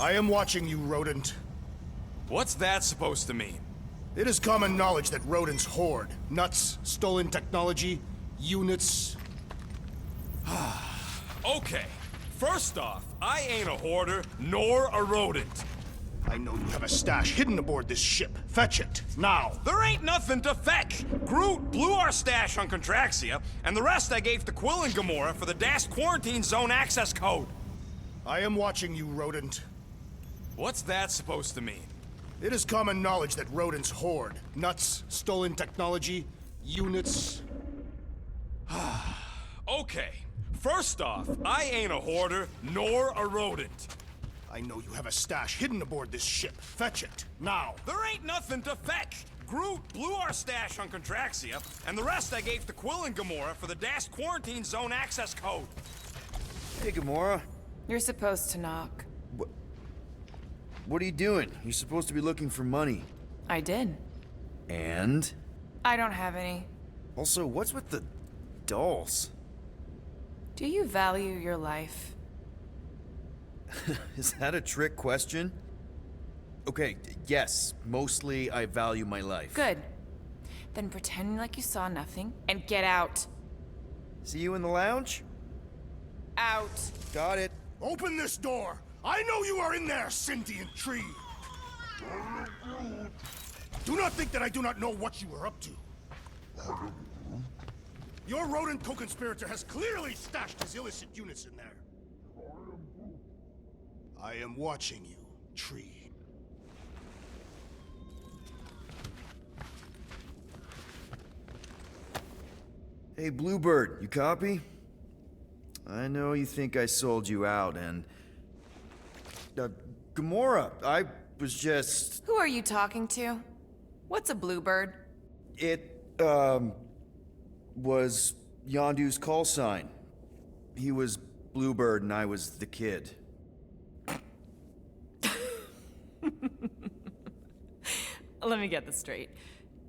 I am watching you, rodent. What's that supposed to mean? It is common knowledge that rodents hoard nuts, stolen technology, units. Okay, first off, I ain't a hoarder nor a rodent. I know you have a stash hidden aboard this ship. Fetch it, now. There ain't nothing to fetch. Groot blew our stash on Contraxia, and the rest I gave to Quill and Gamora for the dash quarantine zone access code. I am watching you, rodent. What's that supposed to mean? It is common knowledge that rodents hoard nuts, stolen technology, units. Okay, first off, I ain't a hoarder nor a rodent. I know you have a stash hidden aboard this ship. Fetch it, now. There ain't nothing to fetch. Groot blew our stash on Contraxia, and the rest I gave to Quill and Gamora for the dash quarantine zone access code. Hey, Gamora. You're supposed to knock. What are you doing? You're supposed to be looking for money. I did. And? I don't have any. Also, what's with the dolls? Do you value your life? Is that a trick question? Okay, yes, mostly I value my life. Good. Then pretend like you saw nothing and get out. See you in the lounge? Out. Got it. Open this door! I know you are in there, sentient tree! Do not think that I do not know what you are up to. Your rodent co-conspirator has clearly stashed his illicit units in there. I am watching you, tree. Hey, Bluebird, you copy? I know you think I sold you out, and... Gamora, I was just... Who are you talking to? What's a bluebird? It, was Yondu's call sign. He was Bluebird and I was the kid. Let me get this straight.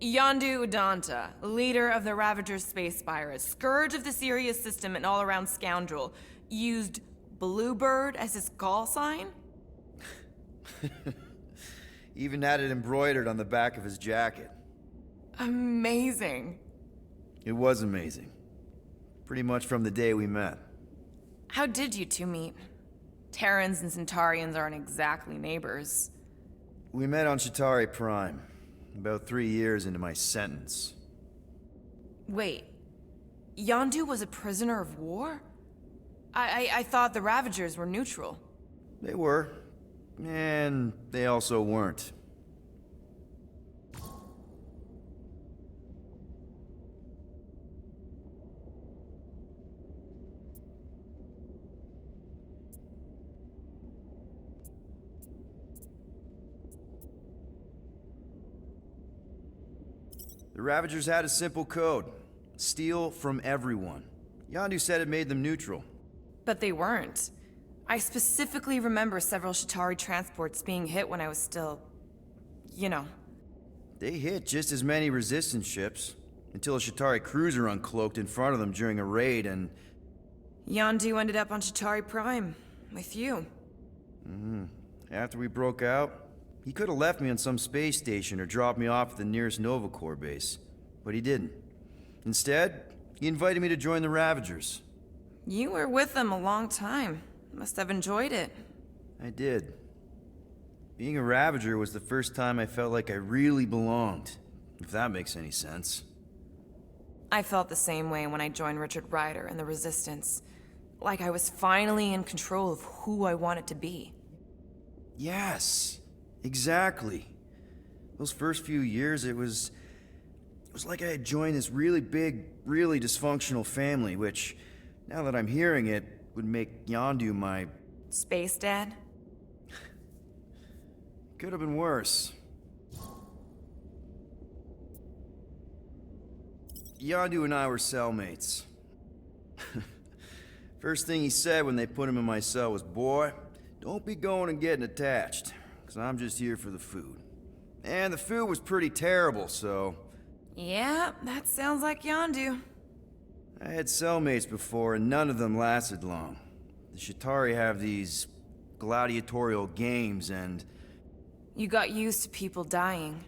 Yondu Udanta, leader of the Ravager's space virus, scourge of the Sirius system and all-around scoundrel, used Bluebird as his call sign? Even had it embroidered on the back of his jacket. Amazing. It was amazing. Pretty much from the day we met. How did you two meet? Terrans and Centaurians aren't exactly neighbors. We met on Chitauri Prime, about 3 years into my sentence. Wait, Yondu was a prisoner of war? I thought the Ravagers were neutral. They were. And they also weren't. The Ravagers had a simple code. Steal from everyone. Yondu said it made them neutral. But they weren't. I specifically remember several Chitauri transports being hit when I was still... you know. They hit just as many resistance ships, until a Chitauri cruiser uncloaked in front of them during a raid and... Yondu ended up on Chitauri Prime, with you. After we broke out, he could have left me on some space station or dropped me off at the nearest Nova Corps base. But he didn't. Instead, he invited me to join the Ravagers. You were with them a long time. Must have enjoyed it. I did. Being a Ravager was the first time I felt like I really belonged, if that makes any sense. I felt the same way when I joined Richard Rider and the Resistance. Like I was finally in control of who I wanted to be. Yes, exactly. Those first few years, it was like I had joined this really big, really dysfunctional family, which, now that I'm hearing it, would make Yondu my... Space Dad? Could have been worse. Yondu and I were cellmates. First thing he said when they put him in my cell was, "Boy, don't be going and getting attached, because I'm just here for the food." And the food was pretty terrible, so... Yeah, that sounds like Yondu. I had cellmates before, and none of them lasted long. The Chitauri have these gladiatorial games and... You got used to people dying.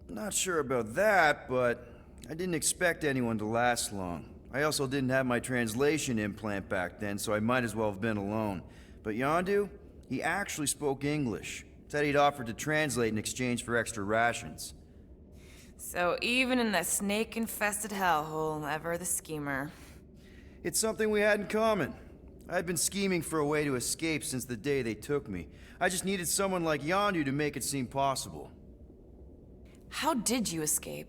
Not sure about that, but I didn't expect anyone to last long. I also didn't have my translation implant back then, so I might as well have been alone. But Yondu, he actually spoke English. Said he'd offered to translate in exchange for extra rations. So even in that snake-infested hellhole, ever the schemer. It's something we had in common. I'd been scheming for a way to escape since the day they took me. I just needed someone like Yondu to make it seem possible. How did you escape?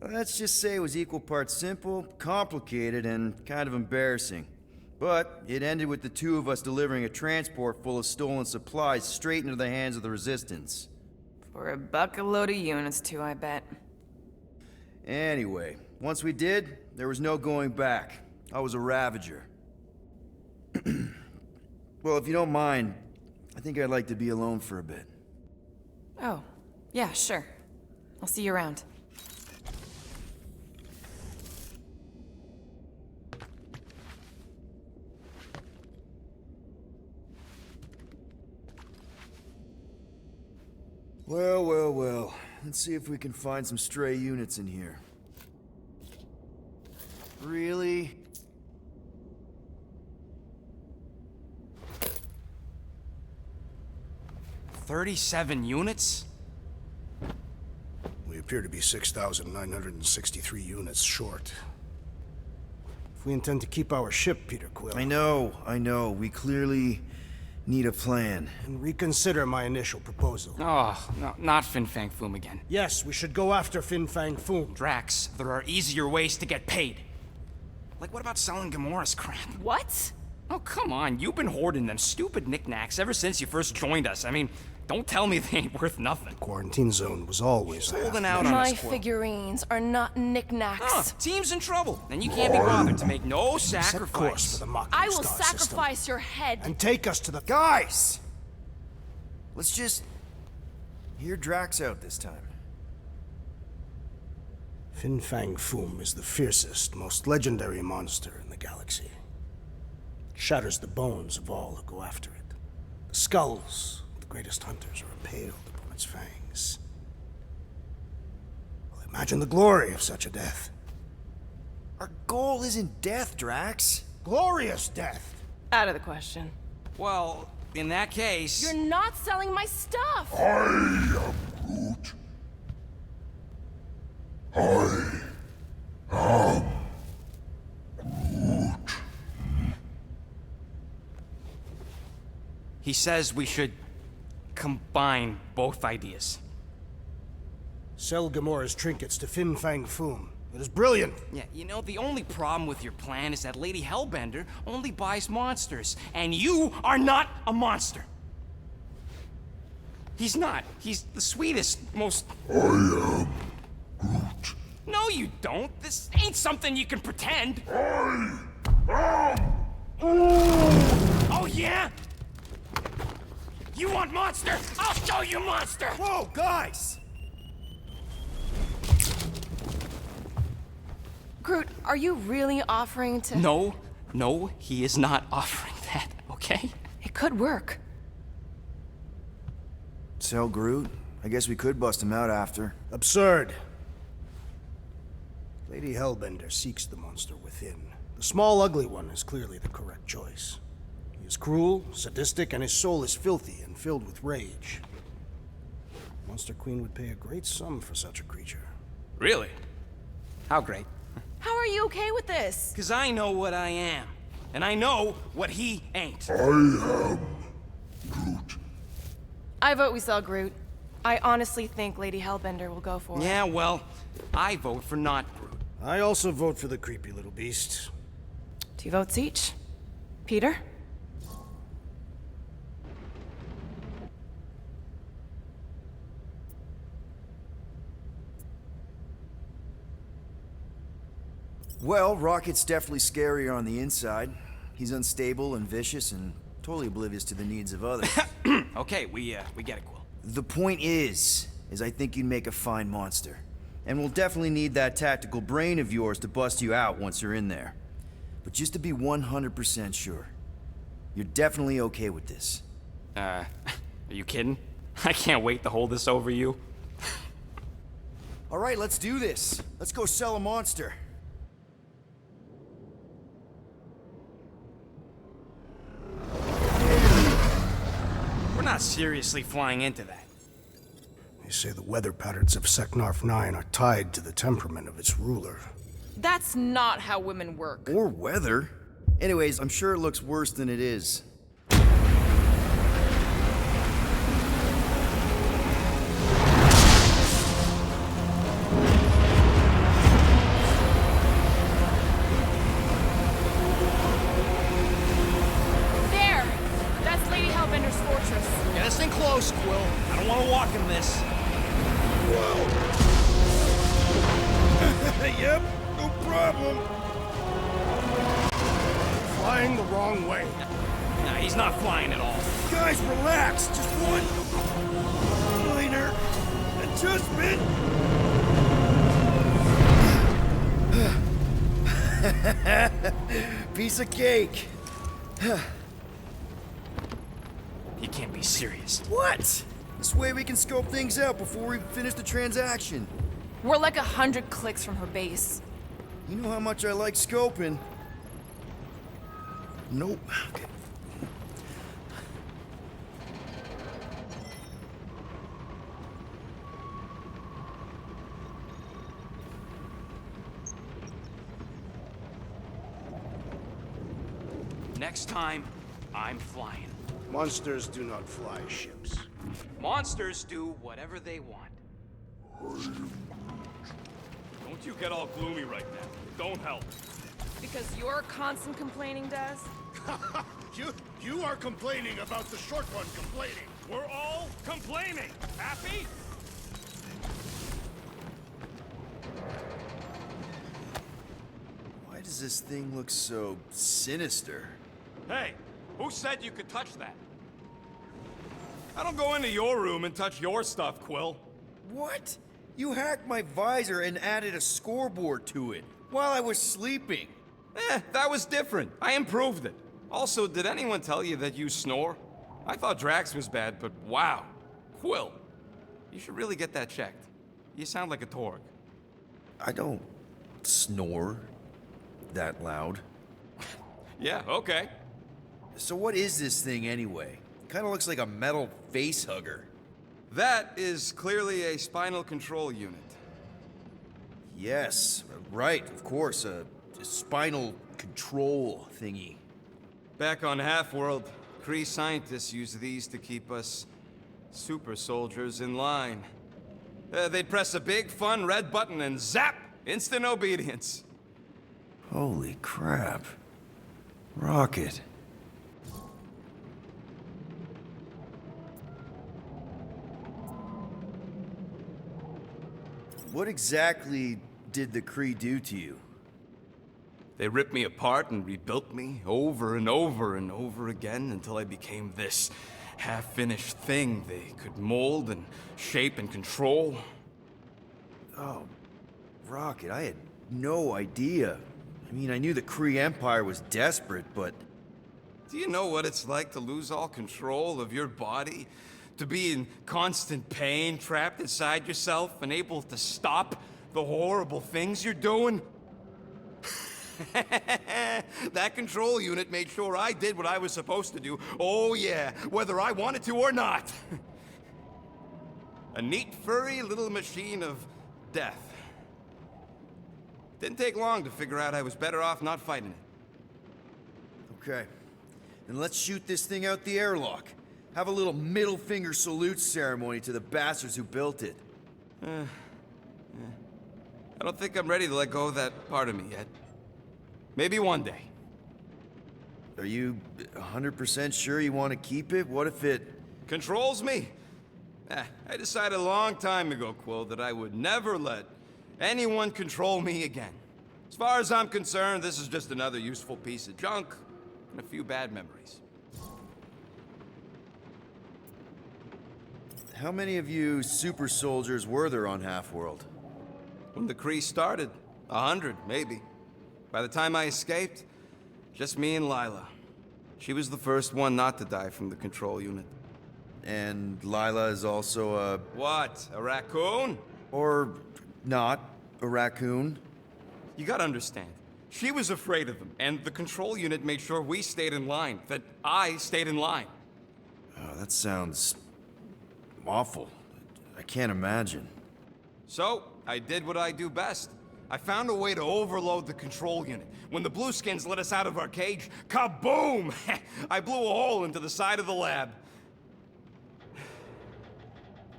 Let's just say it was equal parts simple, complicated, and kind of embarrassing. But it ended with the two of us delivering a transport full of stolen supplies straight into the hands of the Resistance. For a bucket-load of units too, I bet. Anyway, once we did, there was no going back. I was a Ravager. Well, if you don't mind, I think I'd like to be alone for a bit. Oh, yeah, sure. I'll see you around. Well, well, well. Let's see if we can find some stray units in here. Really? $37 units? We appear to be 6,963 units short. If we intend to keep our ship, Peter Quill... I know. We clearly need a plan. And reconsider my initial proposal. Oh, no, not Fin Fang Foom again. Yes, we should go after Fin Fang Foom. Drax, there are easier ways to get paid. Like, what about selling Gamora's crap? What? Oh, come on, you've been hoarding them stupid knickknacks ever since you first joined us. I mean, don't tell me they ain't worth nothing. Quarantine zone was always Holding out on My us, Quill. figurines are not knickknacks. Huh, team's in trouble, and you can't be bothered to make no set course for sacrifice. the mocking I will star system sacrifice your head. and take us to the... Guys! Let's just hear Drax out this time. Fin Fang Foom is the fiercest, most legendary monster in the galaxy. Shatters the bones of all who go after it. The skulls of the greatest hunters are impaled upon its fangs. Well, imagine the glory of such a death. Our goal isn't death, Drax. Glorious death! Out of the question. Well, in that case... You're not selling my stuff. He says we should combine both ideas. Sell Gamora's trinkets to Fin Fang Foom. It is brilliant. Yeah, you know, the only problem with your plan is that Lady Hellbender only buys monsters, and you are not a monster. He's not. He's the sweetest, most... I am Groot. No, you don't. This ain't something you can pretend. Oh, yeah? You want monster? I'll show you monster! Whoa, guys! Groot, are you really offering to... No, he is not offering that, okay? It could work. Sell Groot? I guess we could bust him out after. Absurd. Lady Hellbender seeks the monster within. The small, ugly one is clearly the correct choice. He is cruel, sadistic, and his soul is filthy and filled with rage. Monster Queen would pay a great sum for such a creature. Really? How great? How are you okay with this? Because I know what I am. And I know what he ain't. I vote we sell Groot. I honestly think Lady Hellbender will go for it. Yeah, well, I vote for not Groot. I also vote for the creepy little beast. 2 votes each. Peter? Well, Rocket's definitely scarier on the inside. He's unstable and vicious and totally oblivious to the needs of others. Okay, we get it, Quill. The point is I think you'd make a fine monster. And we'll definitely need that tactical brain of yours to bust you out once you're in there. But just to be 100% sure, You're definitely okay with this. Are you kidding? I can't wait to hold this over you. All right, let's do this. Let's go sell a monster. We're not seriously flying into that. They say the weather patterns of Seknarf 9 are tied to the temperament of its ruler. That's not how women work. Or weather. Anyways, I'm sure it looks worse than it is. There! That's Lady Hellbender's fortress. Get us in close, Quill. I don't want to walk in this. Yep, no problem. Flying the wrong way. Nah, he's not flying at all. Guys, relax. Just one minor adjustment. Piece of cake. You can't be serious. What? This way we can scope things out before we finish the transaction. We're like 100 clicks from her base. You know how much I like scoping. Nope. Okay. Next time, I'm flying. Monsters do not fly ships. Monsters do whatever they want. Don't you get all gloomy right now. It don't help. Because your constant complaining does? You are complaining about the short one complaining. We're all complaining. Happy? Why does this thing look so sinister? Hey, who said you could touch that? I don't go into your room and touch your stuff, Quill. What? You hacked my visor and added a scoreboard to it while I was sleeping. That was different. I improved it. Also, did anyone tell you that you snore? I thought Drax was bad, but wow. Quill, you should really get that checked. You sound like a Torg. I don't snore that loud. Yeah, okay. So what is this thing anyway? Kind of looks like a metal face hugger. That is clearly a spinal control unit. Yes, right, of course, a spinal control thingy. Back on Half-World, Kree scientists use these to keep us super soldiers in line. They'd press a big, fun red button and zap! Instant obedience. Holy crap. Rocket. What exactly did the Kree do to you? They ripped me apart and rebuilt me over and over and over again until I became this half-finished thing they could mold and shape and control. Oh, Rocket, I had no idea. I mean, I knew the Kree Empire was desperate, but... Do you know what it's like to lose all control of your body? To be in constant pain, trapped inside yourself, unable to stop the horrible things you're doing? That control unit made sure I did what I was supposed to do. Oh yeah, whether I wanted to or not. A neat, furry little machine of death. Didn't take long to figure out I was better off not fighting it. Okay. Then let's shoot this thing out the airlock. Have a little middle finger salute ceremony to the bastards who built it. I don't think I'm ready to let go of that part of me yet. Maybe one day. Are you 100% sure you want to keep it? What if it... Controls me? I decided a long time ago, Quill, that I would never let anyone control me again. As far as I'm concerned, this is just another useful piece of junk and a few bad memories. How many of you super soldiers were there on Half-World? When the Kree started, 100, maybe. By the time I escaped, just me and Lila. She was the first one not to die from the control unit. And Lila is also a... What? A raccoon? or not, a raccoon. You gotta understand. She was afraid of them, and the control unit made sure we stayed in line, that I stayed in line. Oh, that sounds... awful. I can't imagine. So, I did what I do best. I found a way to overload the control unit. When the blueskins let us out of our cage, kaboom! I blew a hole into the side of the lab.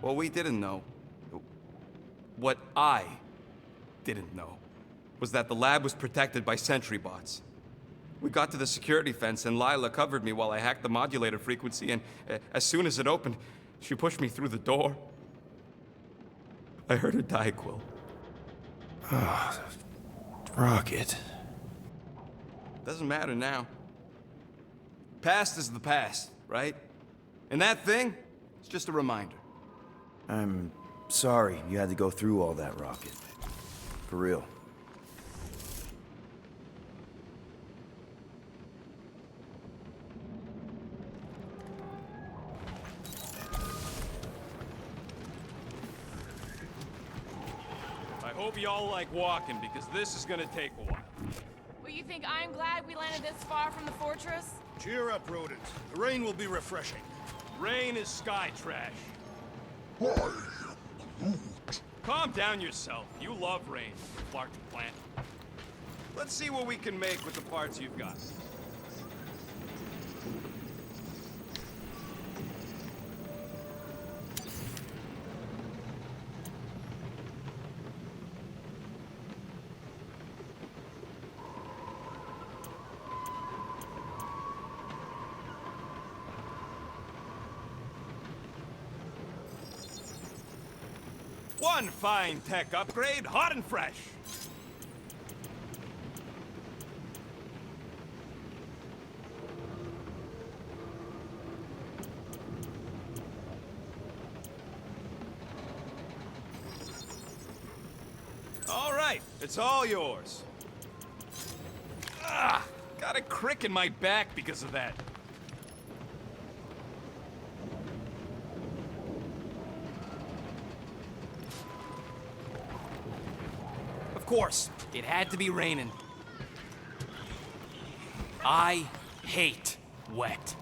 What we didn't know, what I didn't know, was that the lab was protected by sentry bots. We got to the security fence and Lila covered me while I hacked the modulator frequency, and as soon as it opened, she pushed me through the door. I heard her die, Quill. Rocket. Doesn't matter now. Past is the past, right? And that thing, it's just a reminder. I'm sorry you had to go through all that, Rocket. For real. I hope y'all like walking, because this is gonna take a while. Well, you think I'm glad we landed this far from the fortress? Cheer up, rodent. The rain will be refreshing. Rain is sky trash. Calm down yourself. You love rain, Clark plant. Let's see what we can make with the parts you've got. One fine tech upgrade, hot and fresh. All right, it's all yours. Ah, got a crick in my back because of that. Of course, it had to be raining. I hate wet.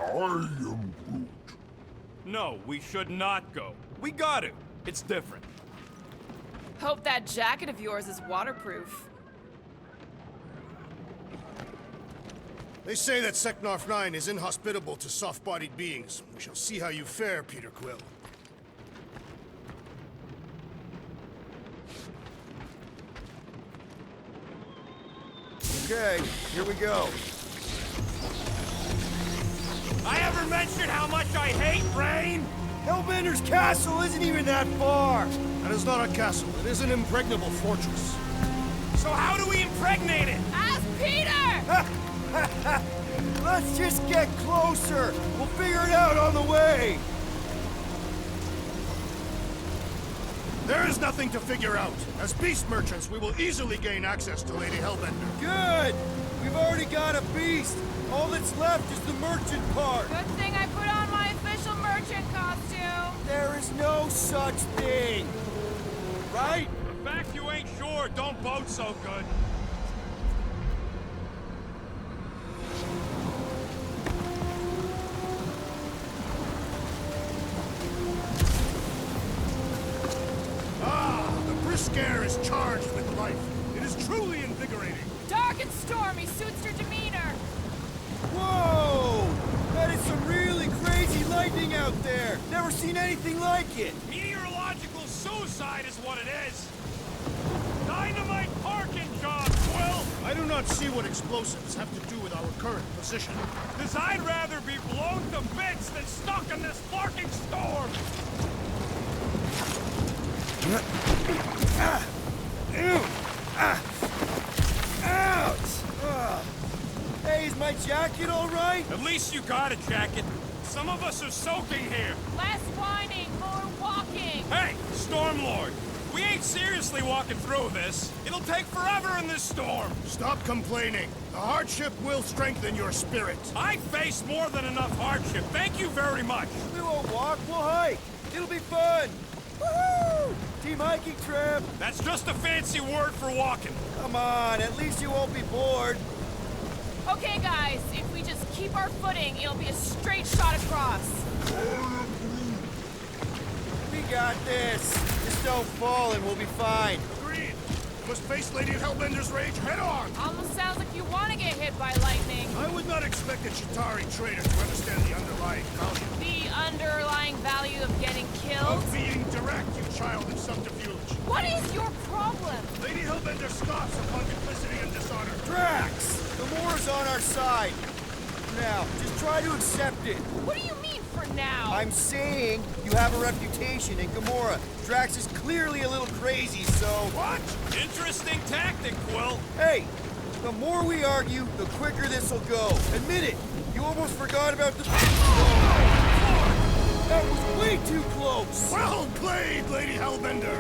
I am Groot. No, we should not go. We got to. It's different. Hope that jacket of yours is waterproof. They say that Seknarf 9 is inhospitable to soft-bodied beings. We shall see how you fare, Peter Quill. Okay, here we go. I ever mentioned how much I hate rain? Hellbender's castle isn't even that far! That is not a castle. It is an impregnable fortress. So how do we impregnate it? Ask Peter! Let's just get closer! We'll figure it out on the way! There is nothing to figure out. As beast merchants, we will easily gain access to Lady Hellbender. Good! We've already got a beast! All that's left is the merchant part! Good thing I put on my official merchant costume. There is no such thing! Right? The fact you ain't sure don't bode so good. Ah, the brisk air is charged with life. It is truly invigorating. Dark and stormy suits your demeanor. Whoa! That is some really crazy lightning out there! Never seen anything like it! Meteorological suicide is what it is. Dynamite parking job, Quill! I do not see what explosives have to do with our current position. Cause I'd rather be blown to bits than stuck in this fucking storm! Ouch! Hey, is Is my jacket all right? At least you got a jacket. Some of us are soaking here. Less whining, more walking. Hey, Stormlord, we ain't seriously walking through this. It'll take forever in this storm. Stop complaining. The hardship will strengthen your spirit. I faced more than enough hardship. Thank you very much. We won't walk, we'll hike. It'll be fun. Woohoo! Team hiking trip. That's just a fancy word for walking. Come on, at least you won't be bored. Okay, guys, if we just keep our footing, it'll be a straight shot across. We got this. Just don't fall and we'll be fine. Agreed. You must face Lady Hellbender's rage head on. Almost sounds like you want to get hit by lightning. I would not expect a Chitauri trader to understand the underlying value The underlying value of getting killed? of being direct, you child of subterfuge. What is your problem? Lady Hellbender scoffs upon duplicity and dishonor. Drax! Gamora's on our side. Now, just try to accept it. What do you mean for now? I'm saying you have a reputation in Gamora. Drax is clearly a little crazy, so... What? Interesting tactic, Quill. Hey, the more we argue, the quicker this'll go. Admit it, you almost forgot about the... That was way too close! Well played, Lady Hellbender.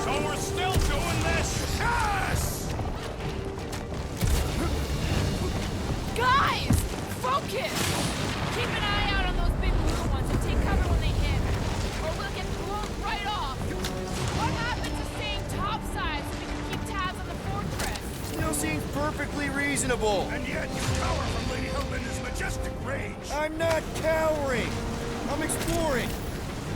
So we're still doing this? Yes! Guys! Focus! Keep an eye out on those big blue ones and take cover when they hit. Or we'll get blown right off. What happened to staying topside so we can keep tabs on the fortress? Still seems perfectly reasonable. And yet you cower from Lady Hellbender's majestic rage. I'm not cowering. I'm exploring.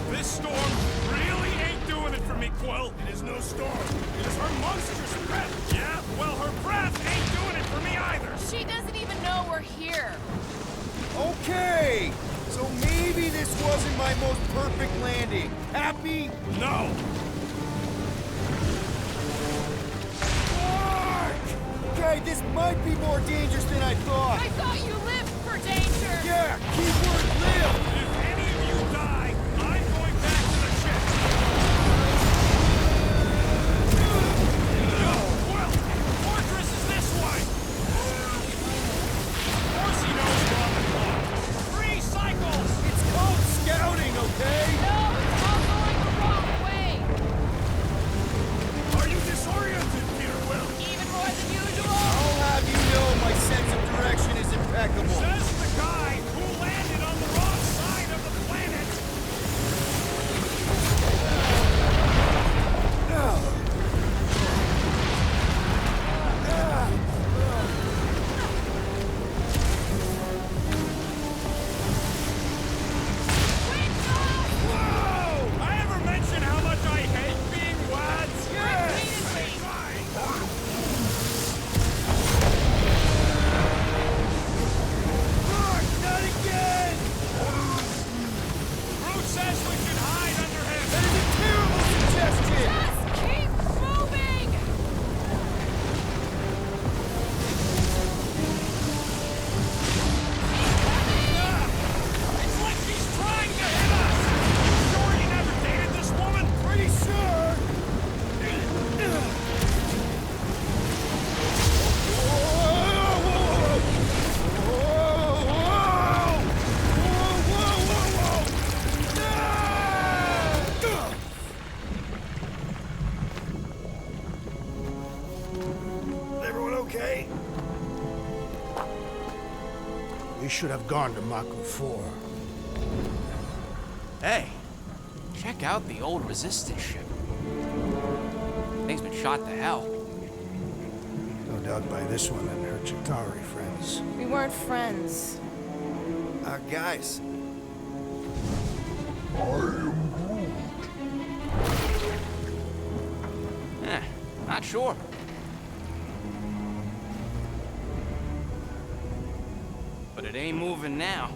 This storm really ain't doing it for me, Quill. It is no storm. It is her monstrous breath. Yeah, well, her breath ain't doing it for me either. She doesn't even know we're here. Okay, so maybe this wasn't my most perfect landing. Happy? No. Mark! Okay, this might be more dangerous than I thought. I thought you lived for danger. Yeah, keyword live. If any of you die, I'm going back to the ship. No, Quill, the fortress is this way. Of course he knows we're on the clock. 3 cycles. It's called scouting, okay? No, it's all going the wrong way. Are you disoriented, Peter Quill? Even more than usual. I'll have you know my sense of direction is impeccable. Says the guy who landed on the wrong side of the planet. Whoa! I ever mention how much I hate being wet? Mark, not again! Groot says we should hide under him. That is a terrible suggestion! Just keep moving. It's like she's trying to hit us! Sure you never dated this woman? Pretty sure! Everyone okay? We should have gone to Maku 4. Hey, check out the old Resistance ship. Thing's been shot to hell. No doubt by this one and her Chitauri friends. We weren't friends. Guys, Not sure. But it ain't moving now.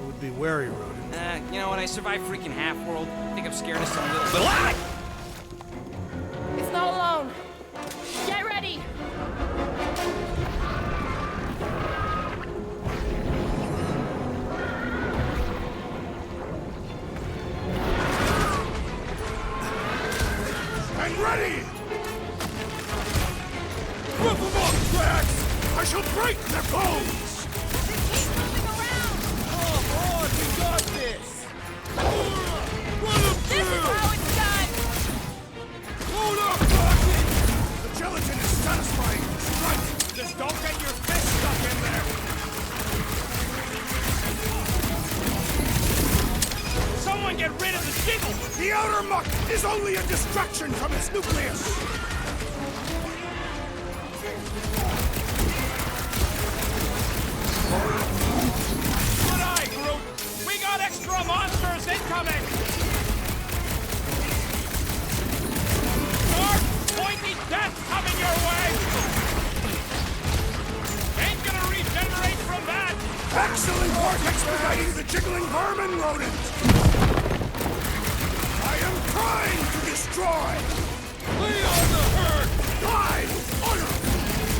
It would be wary, Rodent. You know, when I survived freaking Half-World, I think I'm scared of some little... Ah! It's not alone. Get ready. And ready! Rip 'em break their bones! Keep moving around! Come on, we got this! This is how it's done! Hold up, Rocket! The gelatin is satisfying. Right. Just don't get your fist stuck in there. Someone get rid of the jiggle! The outer muck is only a distraction from its nucleus! Good eye, Groot! We got extra monsters incoming! Dark, pointy death coming your way! Ain't gonna regenerate from that! Excellent work expediting the jiggling vermin rodent! I am trying to destroy! We are the herd! Live! Honor!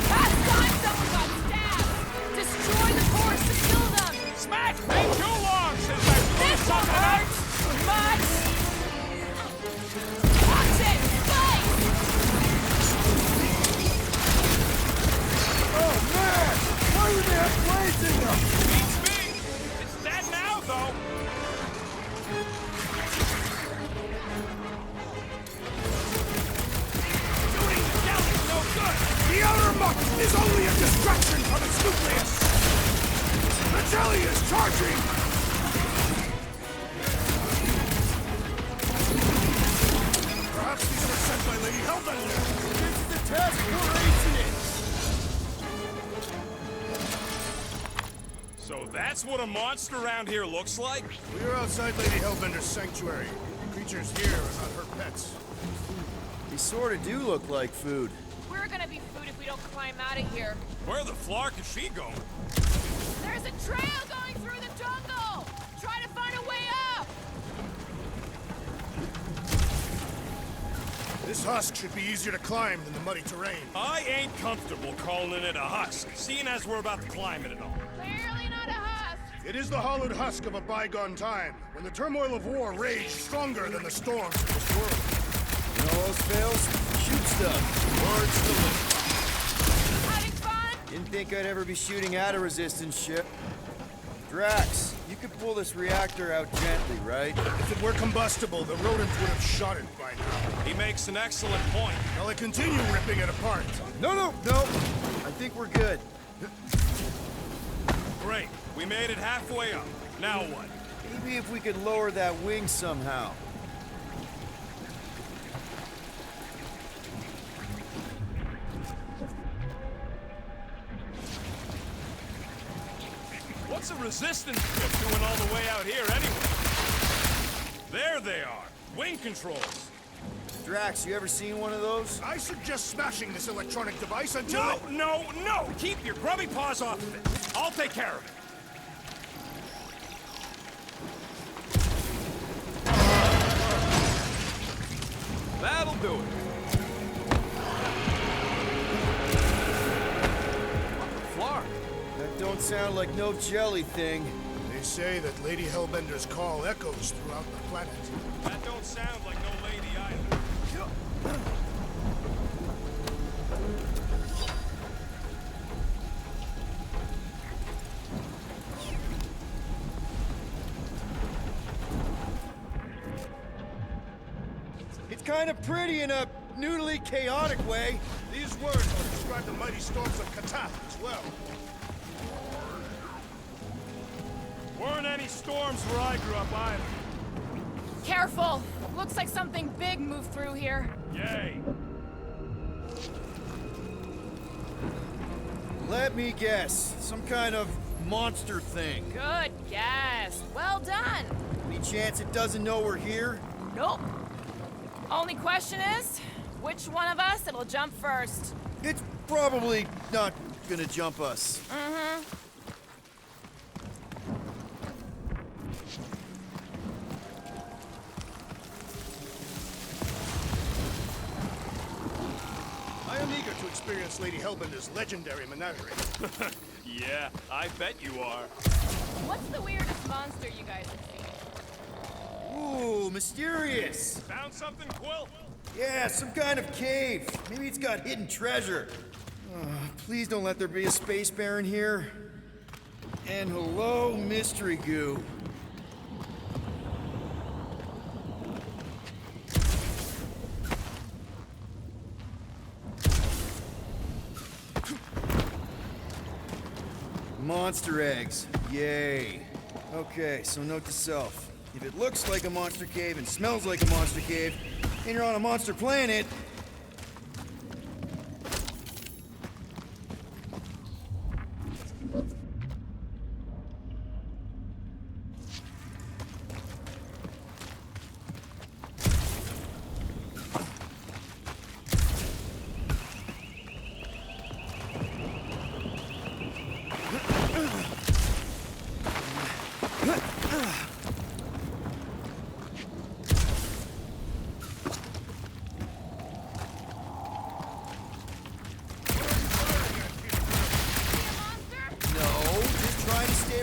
Last time someone got stabbed! Destroy the force to kill them! Smash! Been too long since I threw This will something out! hurt! Much! Watch it! Fight! Oh man! Why would they have blades in them? Beats me! It's dead now, though! Shooting the jelly's no good! The outer muck is only a distraction from its nucleus! The jelly is charging! Perhaps these were sent by Lady Hellbender! This is the task for incident! So that's what a monster around here looks like? We are outside Lady Hellbender's sanctuary. Creatures here are not her pets. They sort of do look like food. We're gonna be food if we don't climb out of here. Where the flark is she going? There's a trail going through the jungle! Try to find a way up! This husk should be easier to climb than the muddy terrain. I ain't comfortable calling it a husk, seeing as we're about to climb it and all. Clearly not a husk! It is the hollowed husk of a bygone time, when the turmoil of war raged stronger than the storms of this world. You know those fails? Shoot stuff. Words to live. Having fun? Didn't think I'd ever be shooting at a resistance ship. Drax, you could pull this reactor out gently, right? If it were combustible, the rodents would have shot it by now. He makes an excellent point. Shall I continue ripping it apart? No. I think we're good. Great, we made it halfway up. Now what? Maybe if we could lower that wing somehow. What's a resistance ship doing all the way out here anyway? There they are, wing controls. Drax, you ever seen one of those? I suggest smashing this electronic device until No! Keep your grubby paws off of it. I'll take care of it. That'll do it. Flark. That don't sound like no jelly thing. They say that Lady Hellbender's call echoes throughout the planet. That don't sound like no lady either. It's kind of pretty in a noodly, chaotic way. These words will describe the mighty storms of Katath as well. Weren't any storms where I grew up either. Careful! Looks like something big moved through here. Yay. Let me guess. Some kind of monster thing. Good guess. Well done. Any chance it doesn't know we're here? Nope. Only question is, which one of us it'll jump first? It's probably not gonna jump us. I am eager to experience Lady Hellbender's legendary menagerie. Yeah, I bet you are. What's the weirdest monster you guys have seen? Ooh, mysterious. Found something, Quill? Yeah, some kind of cave. Maybe it's got hidden treasure. Please don't let there be a space baron here. And hello, mystery goo. Monster eggs. Yay. Okay, so note to self. If it looks like a monster cave and smells like a monster cave, and you're on a monster planet,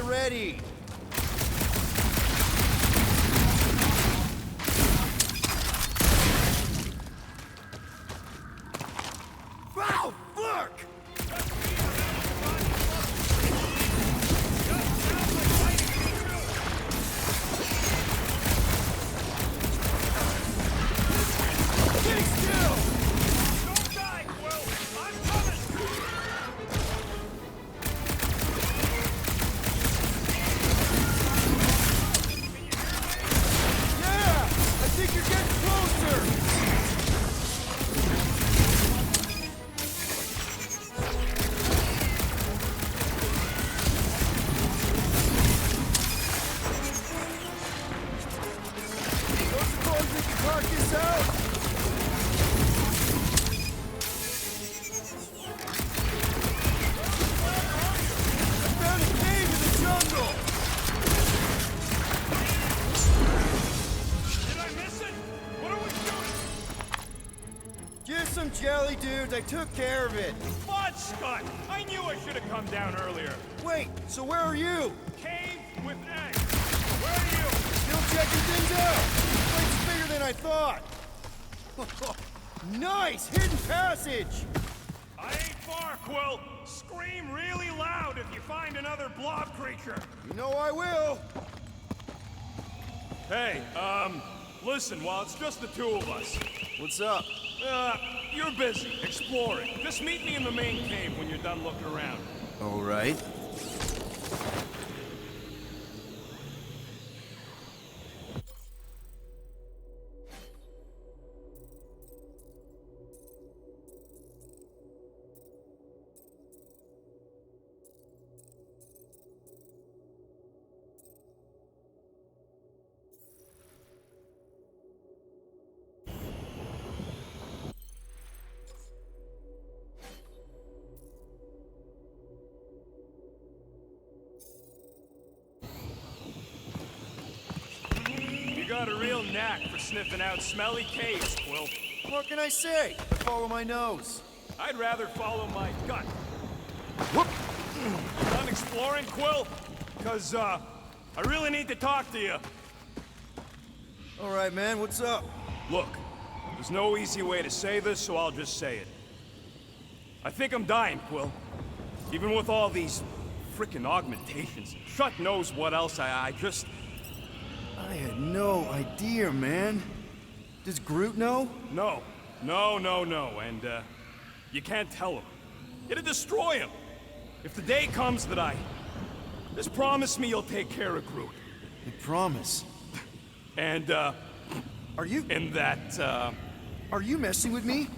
ready. Wow, fuck! Stay still! Don't die, Quill! I'm coming! Jelly dudes, I took care of it. Fudge, Scott! I knew I should have come down earlier. Wait, so where are you? Cave with eggs. Where are you? Still checking things out. It's bigger than I thought. Nice, hidden passage. I ain't far, Quill. Scream really loud if you find another blob creature. You know I will. Hey, listen, while it's just the two of us. What's up? You're busy, exploring. Just meet me in the main cave when you're done looking around. All right. You got a real knack for sniffing out smelly caves, Quill. What can I say? I follow my nose. I'd rather follow my gut. Whoop! Done exploring, Quill? Cause, I really need to talk to you. All right, man, what's up? Look, there's no easy way to say this, so I'll just say it. I think I'm dying, Quill. Even with all these frickin' augmentations. Shut knows what else, I just... I had no idea, man. Does Groot know? No. And, you can't tell him. It'd destroy him. If the day comes that just promise me you'll take care of Groot. I promise. And, Are you... and that, Are you messing with me?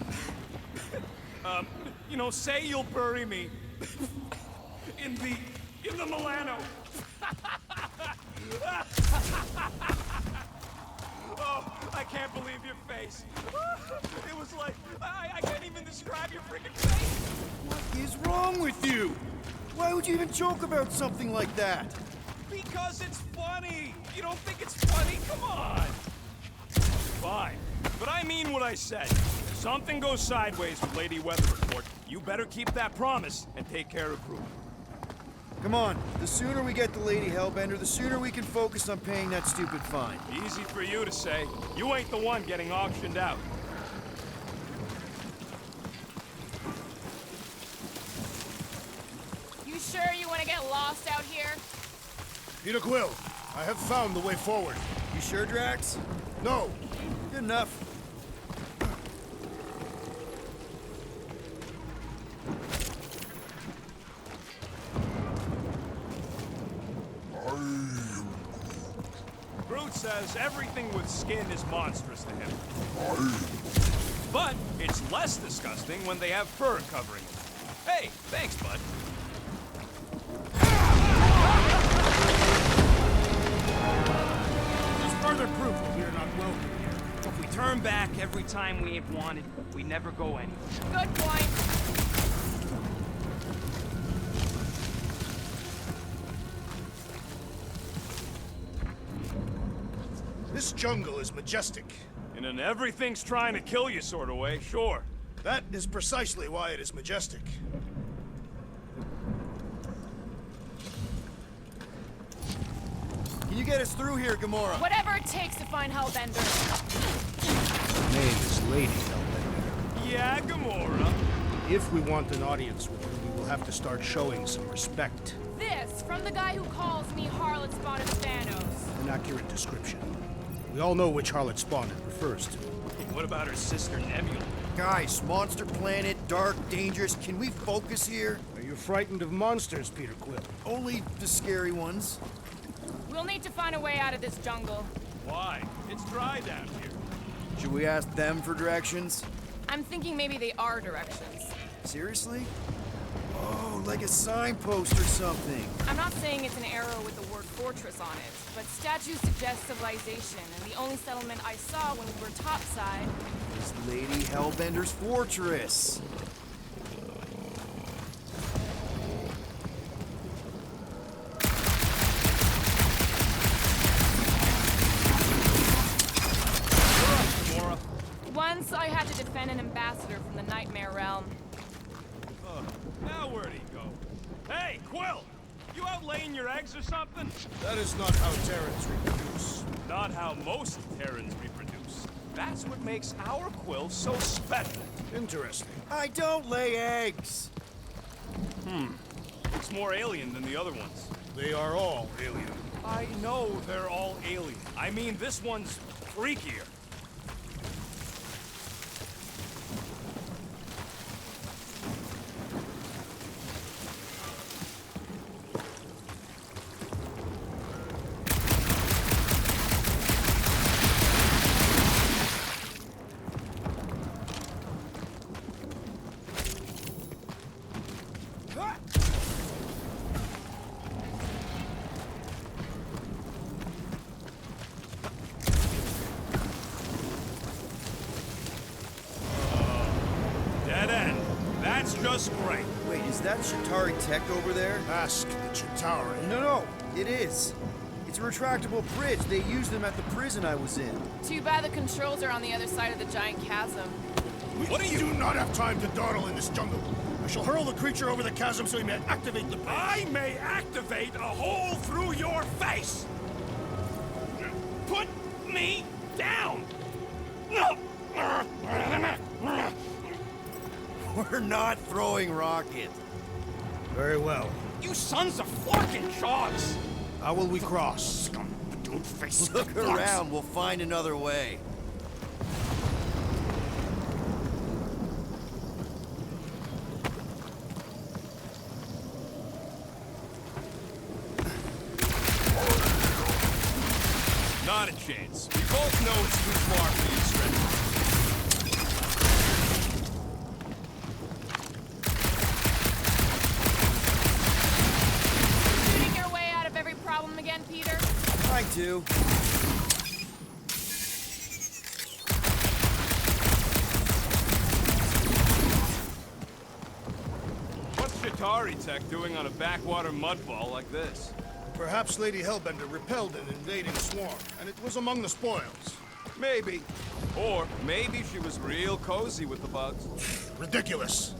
you know, say you'll bury me in the Milano. Oh, I can't believe your face. It was like, I can't even describe your freaking face. What is wrong with you? Why would you even joke about something like that? Because it's funny. You don't think it's funny? Come on. Fine. But I mean what I said. If something goes sideways with Lady Weather Report, you better keep that promise and take care of Groot. Come on, the sooner we get the Lady Hellbender, the sooner we can focus on paying that stupid fine. Easy for you to say. You ain't the one getting auctioned out. sure you want to get lost out here? Peter Quill, I have found the way forward. You sure, Drax? No, Good enough. Groot says everything with skin is monstrous to him. But it's less disgusting when they have fur covering it. Hey, thanks, bud. there's further proof that we are not welcome here. If we turn back every time we ain't wanted, we never go anywhere. Good point. This jungle is majestic. In an everything's trying to kill you sort of way, sure. That is precisely why it is majestic. Can you get us through here, Gamora? Whatever it takes to find Hellbender. Her name is Lady Hellbender. Yeah, Gamora. If we want an audience with her, we will have to start showing some respect. This from the guy who calls me Harlot Spotted Thanos. An accurate description. We all know which harlot spawn it refers to. What about her sister Nebula? Guys, monster planet, dark, dangerous. Can we focus here? Are you frightened of monsters, Peter Quill? Only the scary ones. We'll need to find a way out of this jungle. Why? It's dry down here. Should we ask them for directions? I'm thinking maybe they are directions. Seriously? Oh, like a signpost or something. I'm not saying it's an arrow with the word fortress on it, but statues suggest civilization, and the only settlement I saw when we were topside. It's Lady Hellbender's fortress. Gamora. Once I had to defend an ambassador from the Nightmare Realm. Now where'd he go? Hey, Quill! You out laying your eggs or something? That is not how Terrans reproduce. Not how most Terrans reproduce. That's what makes our Quill so special. Interesting. I don't lay eggs. It's more alien than the other ones. They are all alien. I know they're all alien. I mean, this one's freakier. Dead end. That's just great. Wait, is that Chitauri tech over there? Ask the Chitauri. No, it is. It's a retractable bridge. They used them at the prison I was in. Too bad the controls are on the other side of the giant chasm. What do you do not have time to dawdle in this jungle? I shall hurl the creature over the chasm so he may activate the bridge. I may activate a hole through your face! Put me down! We're not throwing rockets. Very well. You sons of forking shots! How will we cross? Don't face Look around. We'll find another way. Not a chance. We both know it's too far for you to stretch. Shooting your way out of every problem again, Peter? Trying to. What's Chitauri tech doing on a backwater mudball like this? Perhaps Lady Hellbender repelled an invading swarm, and it was among the spoils. Maybe. Or maybe she was real cozy with the bugs. Ridiculous.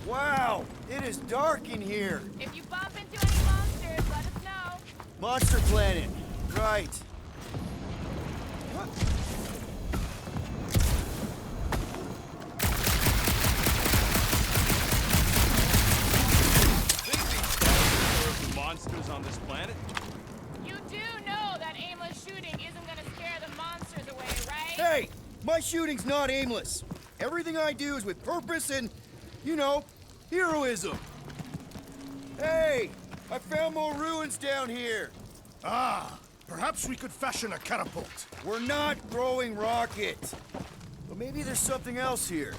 Wow, it is dark in here. If you bump into any monsters, let us know. Monster planet. Right. My shooting's not aimless. Everything I do is with purpose and, you know, heroism. Hey, I found more ruins down here. Ah, perhaps we could fashion a catapult. We're not throwing rockets. But maybe there's something else here.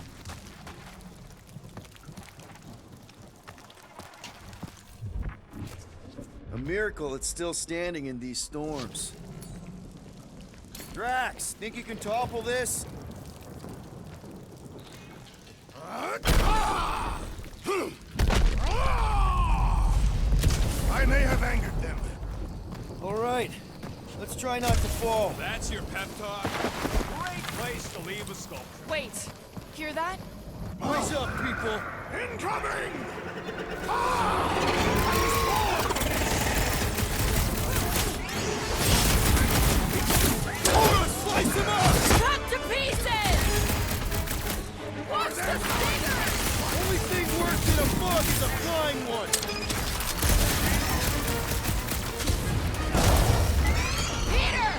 A miracle it's still standing in these storms. Drax, think you can topple this? I may have angered them. All right, let's try not to fall. That's your pep talk? Great place to leave a sculpture. Wait, hear that? Rise up, people! Incoming! Slice him up! Cut to pieces! Watch the stinger! Only thing worse than a bug is a flying one. Peter!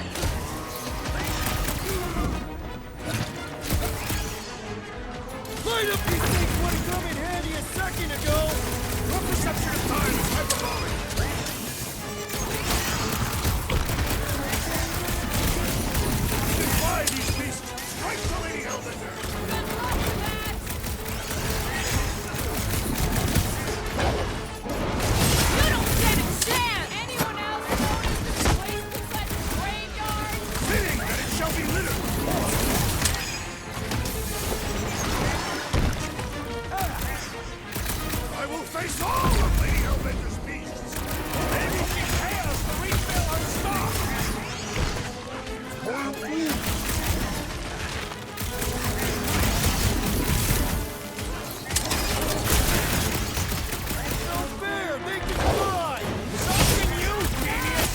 Light up these things wouldn't come in handy a second ago! Your perception of time is hyperbolic. Defy these beasts! Strike the Lady Hellbender! Good luck with that! You don't stand a chance! Anyone else notice this place looks like a graveyard? Fitting that it shall be littered! I will face all of Lady Hellbender's beasts! Maybe she can pay us to refill our stock! No fair! They can fly! Something you, genius!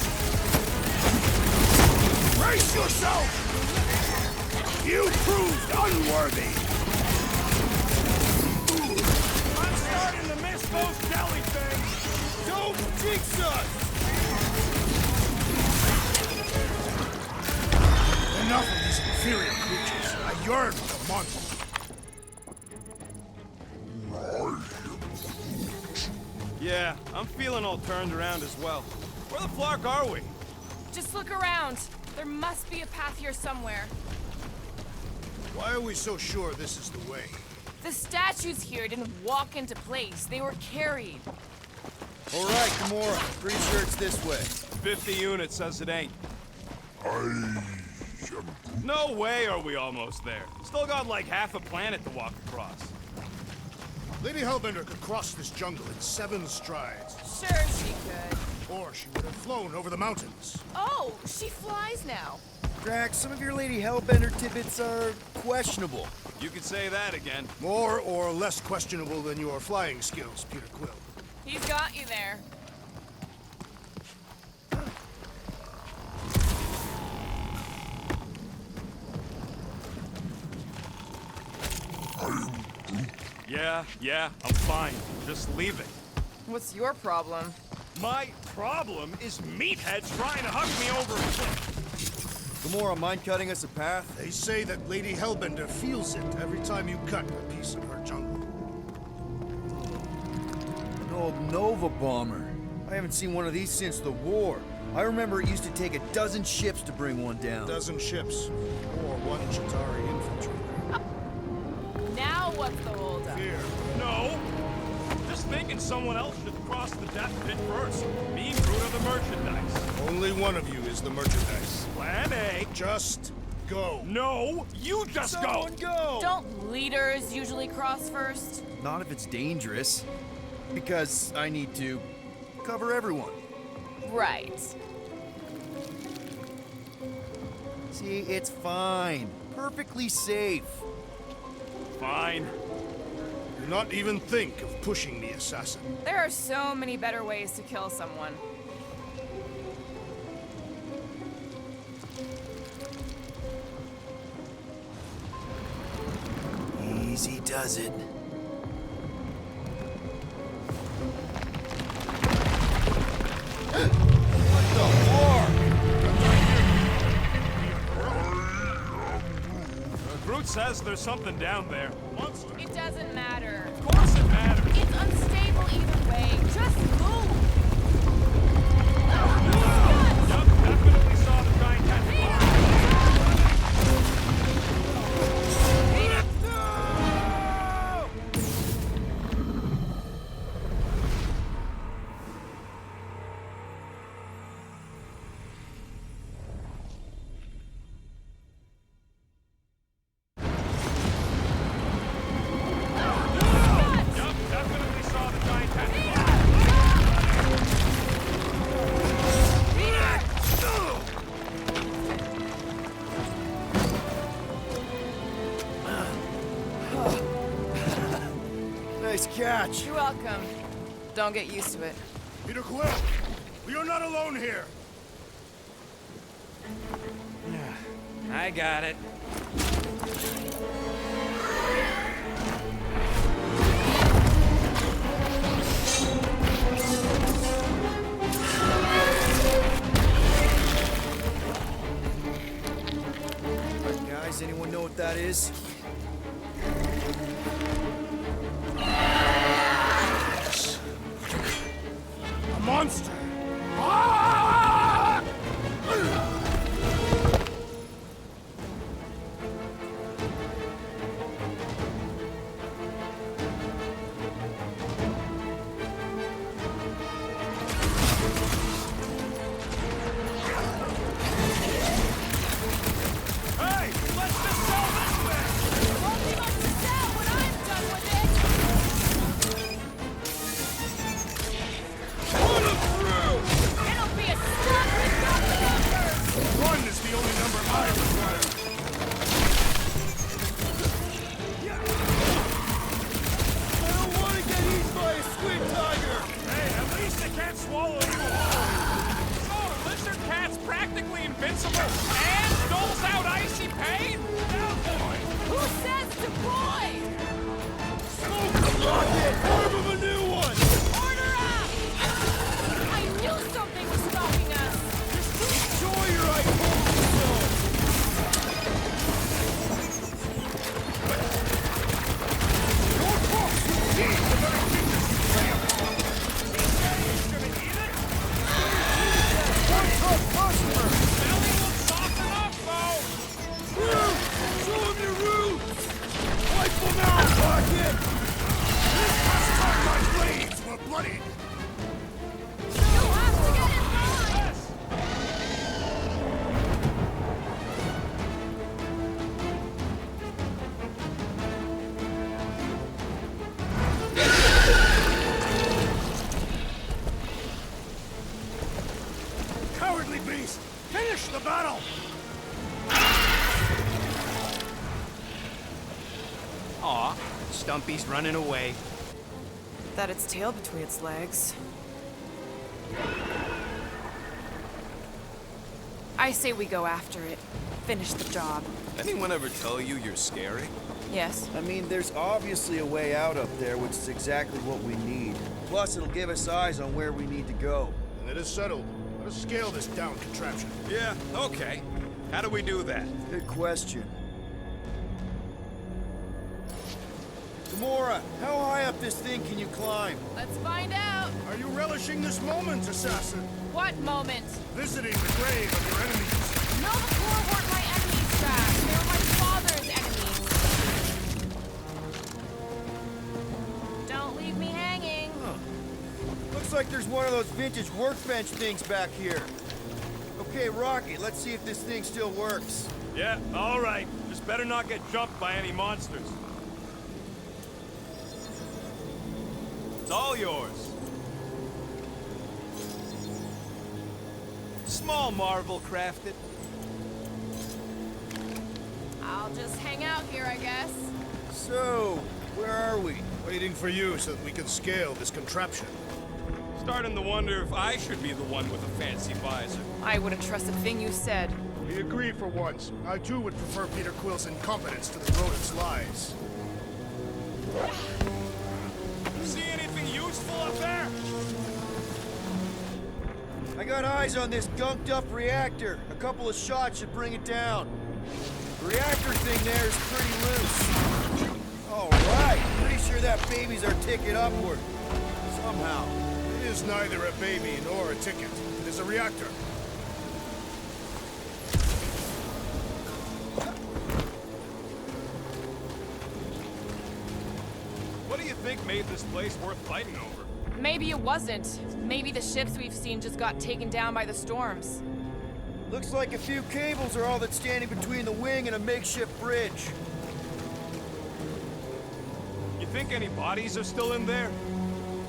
Brace yourself! You proved unworthy! I'm starting to miss those jelly things! Don't jinx us! Enough of these inferior creatures. I yearn for the monster. Yeah, I'm feeling all turned around as well. Where the flark are we? Just look around. There must be a path here somewhere. Why are we so sure this is the way? The statues here didn't walk into place. They were carried. All right, Gamora. Pretty sure it's this way. 50 units says it ain't. No way are we almost there. Still got like half a planet to walk across. Lady Hellbender could cross this jungle in 7 strides. Sure she could. Or she would have flown over the mountains. Oh, she flies now. Drax, some of your Lady Hellbender tidbits are questionable. You could say that again. More or less questionable than your flying skills, Peter Quill. He's got you there. Yeah, I'm fine. Just leave it. What's your problem? My problem is meatheads trying to hug me over a cliff. Gamora, mind cutting us a path? They say that Lady Hellbender feels it every time you cut a piece of her jungle. An old Nova bomber. I haven't seen one of these since the war. I remember it used to take 12 ships to bring one down. 12 ships, or 1 Chitauri infantry. Now what's the holdup? Fear. No. Just thinking someone else should cross the death pit first. Me and Groot are the merchandise. Only one of you is the merchandise. Plan A. Just go. No, you just Someone go! Don't leaders usually cross first? Not if it's dangerous. Because I need to cover everyone. Right. See, it's fine. Perfectly safe. Fine. Do not even think of pushing the assassin. There are so many better ways to kill someone. Easy does it. What the fuck? says there's something down there. Monster. It doesn't matter. Of course it matters. It's unstable either way. Just move. Yup, definitely saw the giant cat. Nice catch. You're welcome. Don't get used to it. Peter Quill, we are not alone here. I got it. Guys, anyone know what that is? A monster! Ah! Hey, let's just sell this thing! Won't be much to sell when I'm done with it. It'll be a stop with double numbers. One is the only number I require. I don't want to get eaten by a squid tiger! Hey, at least they can't swallow you whole. So, lizard cat's practically invincible and doles out icy pain? Now, boy! Who says deploy? Smoke the rocket! Form of a new one! Order up! I knew something was stopping us. Enjoy your iconic zone! Your corpse will feed the very creatures you prey upon. One tough customer! Belly looks soft enough, though! Groot! Show him your roots! Wipe them out, rocket! This last time my blades were bloody! You'll have to get in line. Yes! Cowardly beast! Finish the battle! Aw, Stumpy's running away. That its tail between its legs. I say we go after it. Finish the job. Anyone ever tell you you're scary? Yes. I mean, there's obviously a way out up there, which is exactly what we need. Plus, it'll give us eyes on where we need to go. And it is settled. Let us scale this down contraption. Yeah, okay. How do we do that? Good question. Gamora, how high up this thing can you climb? Let's find out. Are you relishing this moment, assassin? What moment? Visiting the grave of your enemies. No, the poor weren't my enemies, Drax. They were my father's enemies. Don't leave me hanging. Looks like there's one of those vintage workbench things back here. Okay, Rocket, let's see if this thing still works. Yeah, all right. Just better not get jumped by any monsters. It's all yours. Small marvel crafted. I'll just hang out here, I guess. So, where are we? Waiting for you so that we can scale this contraption. Starting to wonder if I should be the one with a fancy visor. I wouldn't trust a thing you said. We agree for once. I too would prefer Peter Quill's incompetence to the rodent's lies. See anything useful up there? I got eyes on this gunked up reactor. A couple of shots should bring it down. Reactor thing there is pretty loose. Alright, pretty sure that baby's our ticket upward. Somehow. It is neither a baby nor a ticket. It is a reactor. What do you think made this place worth fighting over? Maybe it wasn't. Maybe the ships we've seen just got taken down by the storms. Looks like a few cables are all that's standing between the wing and a makeshift bridge. You think any bodies are still in there?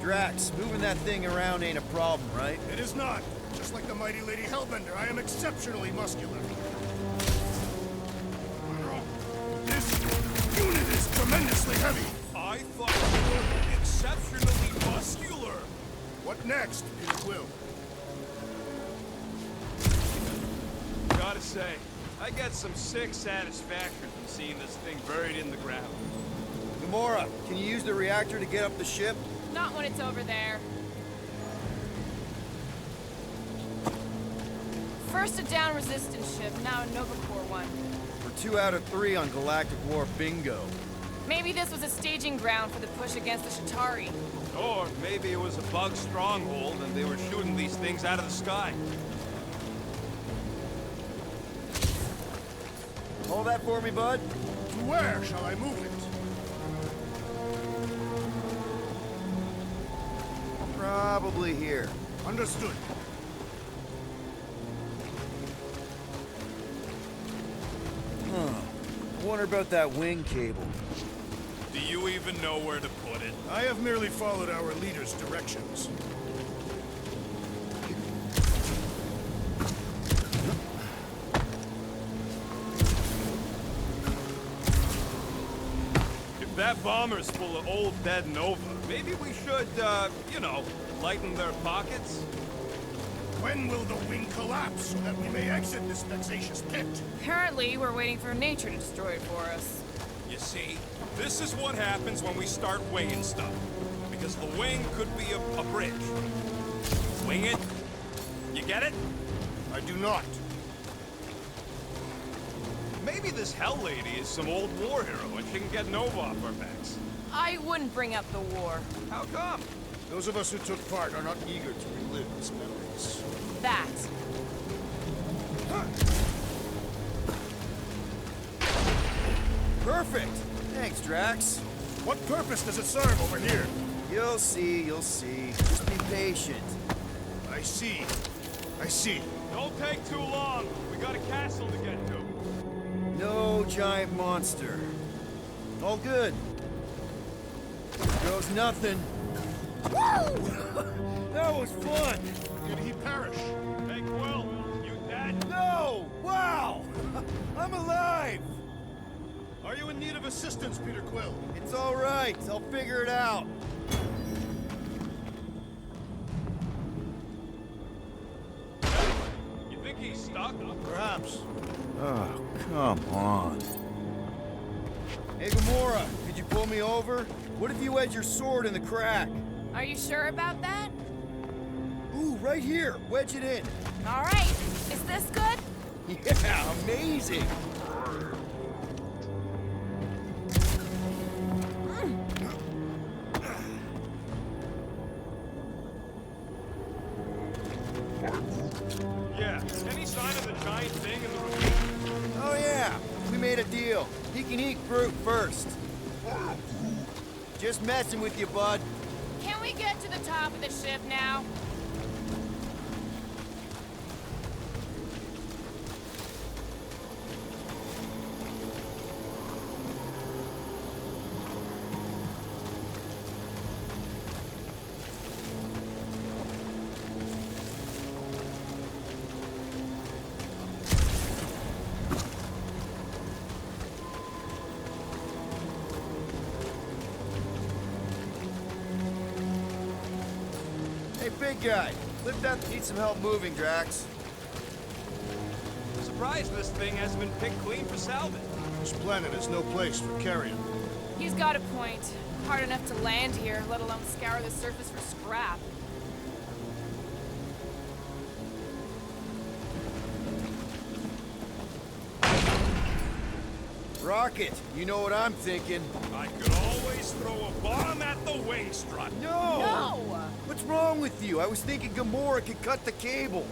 Drax, moving that thing around ain't a problem, right? It is not. Just like the mighty Lady Hellbender, I am exceptionally muscular. This unit is tremendously heavy. I thought you were exceptionally muscular. What next, Peter Quill? Gotta say, I get some sick satisfaction from seeing this thing buried in the ground. Gamora, can you use the reactor to get up the ship? Not when it's over there. First a down resistance ship, now a Nova Corps one. We're 2 out of 3 on Galactic War bingo. Maybe this was a staging ground for the push against the Shatari. Or maybe it was a bug stronghold and they were shooting these things out of the sky. Hold that for me, bud. To where shall I move it? Probably here. Understood. I wonder about that wing cable. Do you even know where to put it? I have merely followed our leader's directions. If that bomber's full of old dead Nova, maybe we should, you know, lighten their pockets? When will the wing collapse so that we may exit this vexatious pit? Apparently, we're waiting for nature to destroy it for us. You see, this is what happens when we start winging stuff. Because the wing could be a bridge. Wing it? You get it? I do not. Maybe this Hell Lady is some old war hero and she can get Nova off our backs. I wouldn't bring up the war. How come? Those of us who took part are not eager to relive its memories. That. Perfect! Thanks, Drax. What purpose does it serve over here? You'll see, you'll see. Just be patient. I see. I see. Don't take too long. We got a castle to get to. No giant monster. All good. Goes nothing. Woo! That was fun! Did he perish? Hey, Quill, you dead? No! Wow! I'm alive! Are you in need of assistance, Peter Quill? It's all right. I'll figure it out. You think he's stuck? Perhaps. Oh, come on. Hey, Gamora, could you pull me over? What if you wedge your sword in the crack? Are you sure about that? Ooh, right here. Wedge it in. All right. Is this good? Yeah, amazing. Yeah. Any sign of the giant thing in the ravine? Oh, yeah. We made a deal. He can eat Groot first. Just messing with you, bud. Can we get to the top of the ship now? Hey, big guy. Lift up. Need some help moving, Drax. Surprised this thing hasn't been picked clean for salvage. This planet is no place for carrion. He's got a point. Hard enough to land here, let alone scour the surface for scrap. rocket. You know what I'm thinking. I could always throw a bomb at the wing strut. No! No! What's wrong with you? I was thinking Gamora could cut the cable.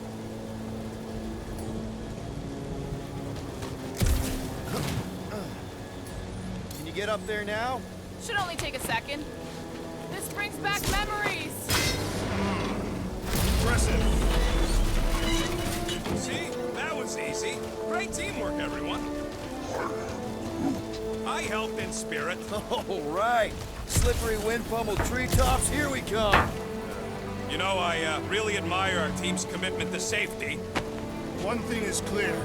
Can you get up there now? Should only take a second. This brings back memories. Impressive. See? That was easy. Great teamwork, everyone. I helped in spirit. All right. Slippery wind pummeled treetops, here we come. You know, I really admire our team's commitment to safety. One thing is clear.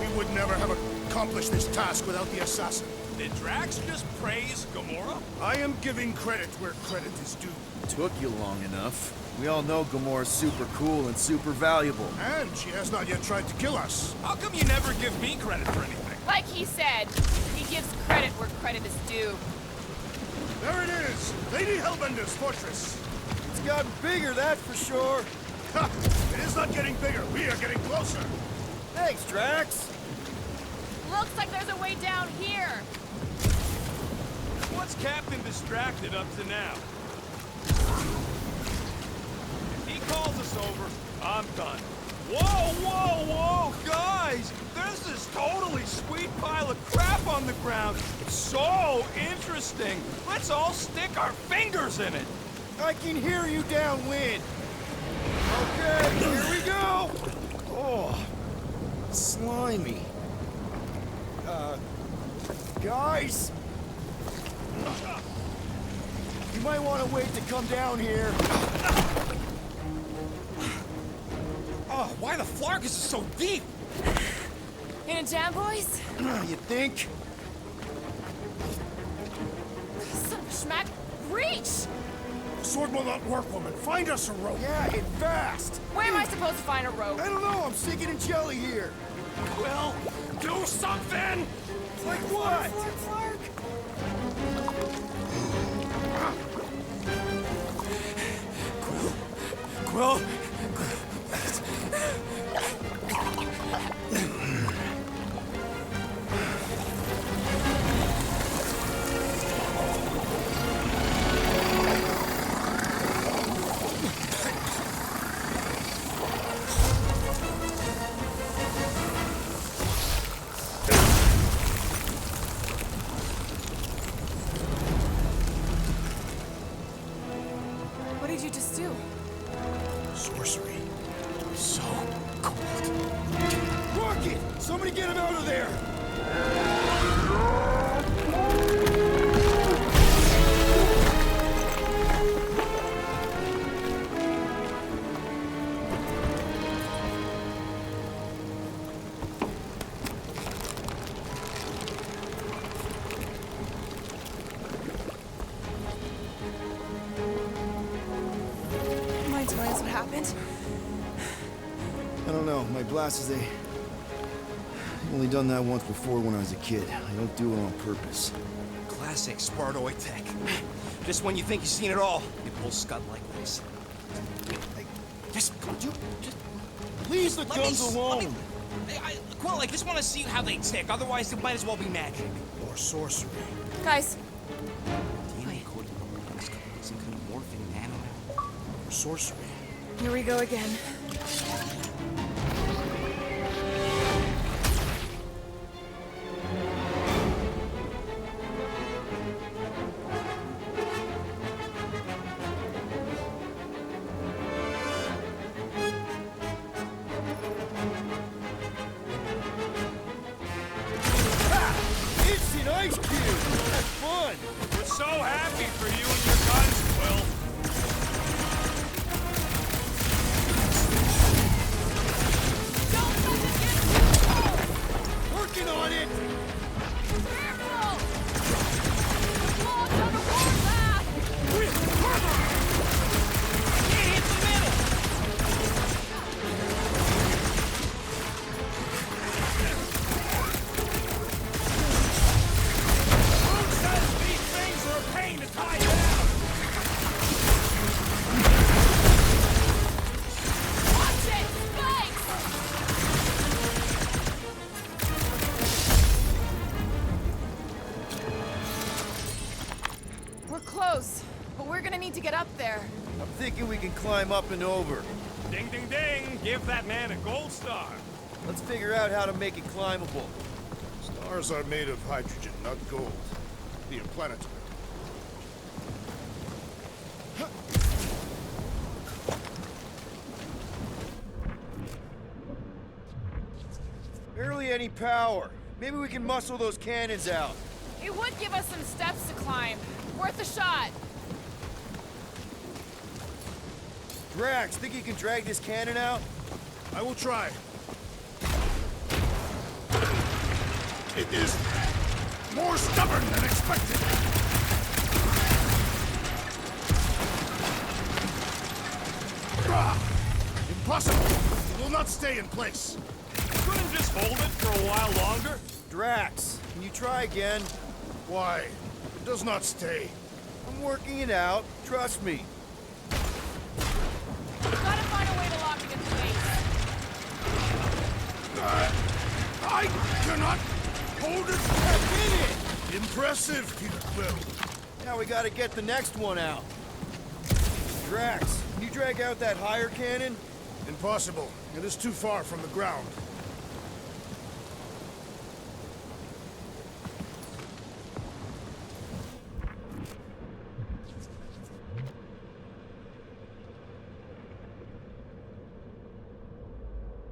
We would never have accomplished this task without the assassin. Did Drax just praise Gamora? I am giving credit where credit is due. Took you long enough. We all know Gamora's super cool and super valuable. And she has not yet tried to kill us. How come you never give me credit for anything? Like he said, he gives credit where credit is due. There it is! Lady Hellbender's fortress! It's gotten bigger, that's for sure. Ha! It is not getting bigger, we are getting closer! Thanks, Drax. Looks like there's a way down here. What's Captain Distracted up to now? If he calls us over, I'm done. Whoa, whoa, whoa, guys! There's this totally sweet pile of crap on the ground. It's so interesting. Let's all stick our fingers in it. I can hear you downwind. Okay, here we go. Oh, slimy. Guys! You might want to wait to come down here. Oh, why the flark is it so deep? In a jam, boys? You think? Son of a schmack. Reach! Sword will not work, woman. Find us a rope. Yeah, and fast. Where am I supposed to find a rope? I don't know, I'm sinking in jelly here. Well, do something! Like what? Quill? What did you just do? Sorcery. So cold. Rocket! Somebody get him out of there! Mind telling us what happened? I don't know. My glasses, I've only done that once before when I was a kid. I don't do it on purpose. Classic Spartoid tech. Just when you think you've seen it all, you pull scud like this. Just Leave the let guns me, alone! Quill, I just want to see how they tick. Otherwise, it might as well be magic. Or sorcery. Guys, DNA coding some kind of morphing nano. Or sorcery. here we go again. It's an ice cube! That's fun! We're so happy for you and your guns, Quill. Working on it! Careful! The wall's on the warpath! Can't hit the middle! Who says these things are a pain to tie down? thinking we can climb up and over. Ding, ding, ding! Give that man a gold star. Let's figure out how to make it climbable. Stars are made of hydrogen, not gold. Be a planetary. Barely any power. Maybe we can muscle those cannons out. It would give us some steps to climb. Worth a shot. Drax, think you can drag this cannon out? I will try. It is more stubborn than expected. Impossible! It will not stay in place. Couldn't just hold it for a while longer? Drax, can you try again? Why? It does not stay. I'm working it out. Trust me. Gotta find a way to lock it into place. I cannot hold it. I did it! Impressive, Peter Quill. Now we gotta get the next one out. Drax, can you drag out that higher cannon? Impossible. It is too far from the ground.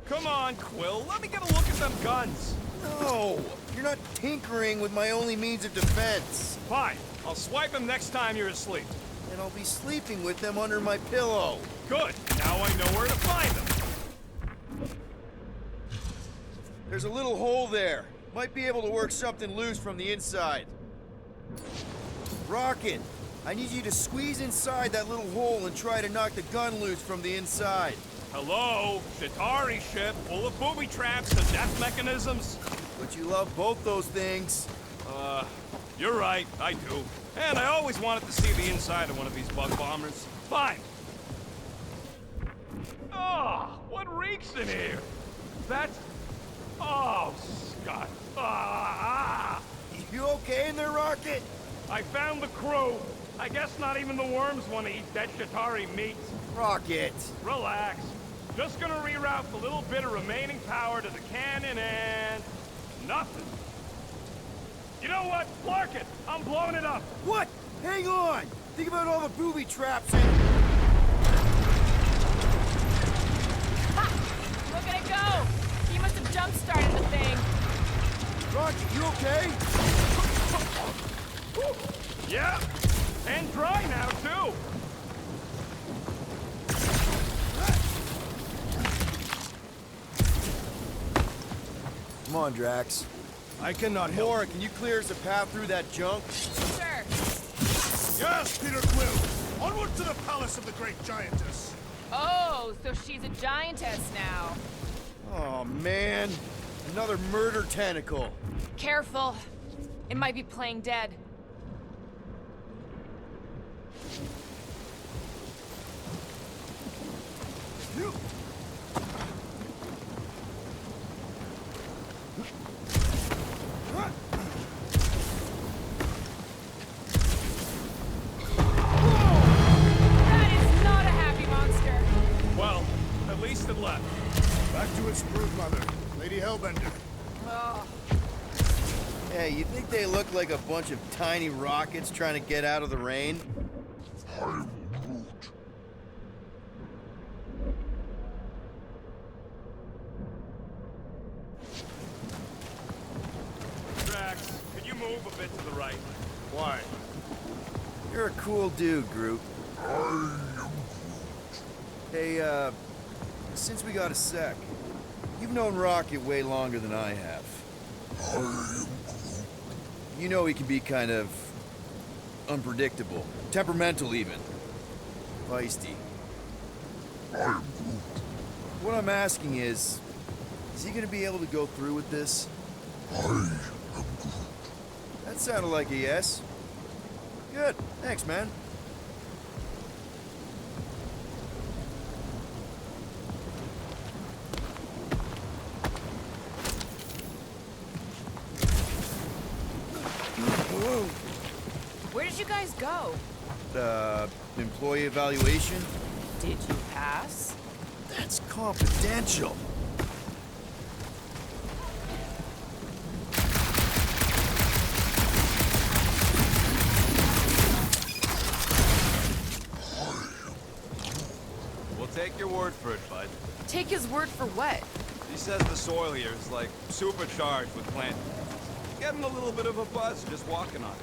Come on, Quill. Let me get a look at them guns. No! You're not tinkering with my only means of defense. Fine. I'll swipe them next time you're asleep. And I'll be sleeping with them under my pillow. Good. Now I know where to find them. There's a little hole there. Might be able to work something loose from the inside. Rocket, I need you to squeeze inside that little hole and try to knock the gun loose from the inside. Hello? Chitauri ship full of booby traps and death mechanisms? But you love both those things. You're right. I do. And I always wanted to see the inside of one of these bug bombers. Fine. Oh, what reeks in here? That's... Oh, Scott. You okay in there, Rocket? I found the crew. I guess not even the worms want to eat dead Chitauri meat. Rocket. Relax. Just gonna reroute the little bit of remaining power to the cannon and... nothing. You know what? Clark it! I'm blowing it up! What? Hang on! Think about all the booby traps and... Ha! Look at it go! He must have jump-started the thing. Rocket, you okay? Yeah! And dry now, too! Come on, Drax. I cannot help. Gamora, can you clear us a path through that junk? Sure. Yes, Peter Quill. Onward to the palace of the great giantess. Oh, so she's a giantess now. Oh, man. Another murder tentacle. Careful. It might be playing dead. That is not a happy monster. Well, at least it left. Back to its brood mother, Lady Hellbender. Oh, Hey, you think they look like a bunch of tiny rockets trying to get out of the rain? I'm Groot. Drax, can you move a bit to the right? Why? You're a cool dude, Groot. Hey, since we got a sec, you've known Rocket way longer than I have. You know he can be kind of unpredictable, temperamental even, feisty. What I'm asking is he gonna be able to go through with this? That sounded like a yes. Good, thanks, man. where did you guys go? Employee evaluation? Did you pass? That's confidential. We'll take your word for it, bud. Take his word for what? He says the soil here is like supercharged with plant. Getting a little bit of a buzz just walking on it.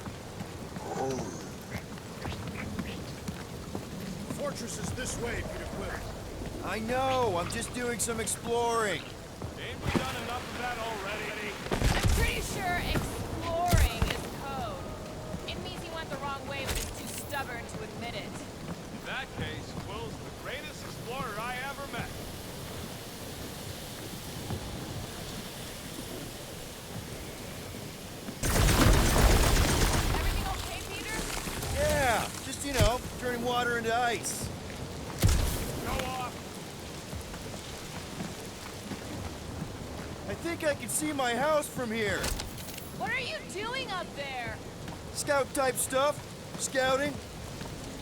The fortress is this way, Peter Quill. I know, I'm just doing some exploring. Ain't we done enough of that already? I'm pretty sure exploring is code. It means he went the wrong way, but is too stubborn to admit it. In that case, Quill's the greatest explorer I ever met. Everything okay, Peter? Yeah, just, you know, turning water into ice. Go off. I think I can see my house from here. What are you doing up there? Scout type stuff. Scouting.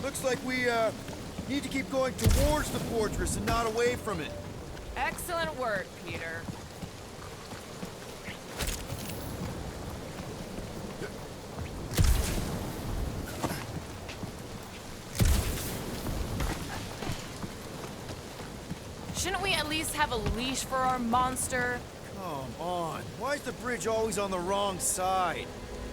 Looks like we, need to keep going towards the fortress and not away from it. Excellent work, Peter. Shouldn't we at least have a leash for our monster? Come on. Why is the bridge always on the wrong side?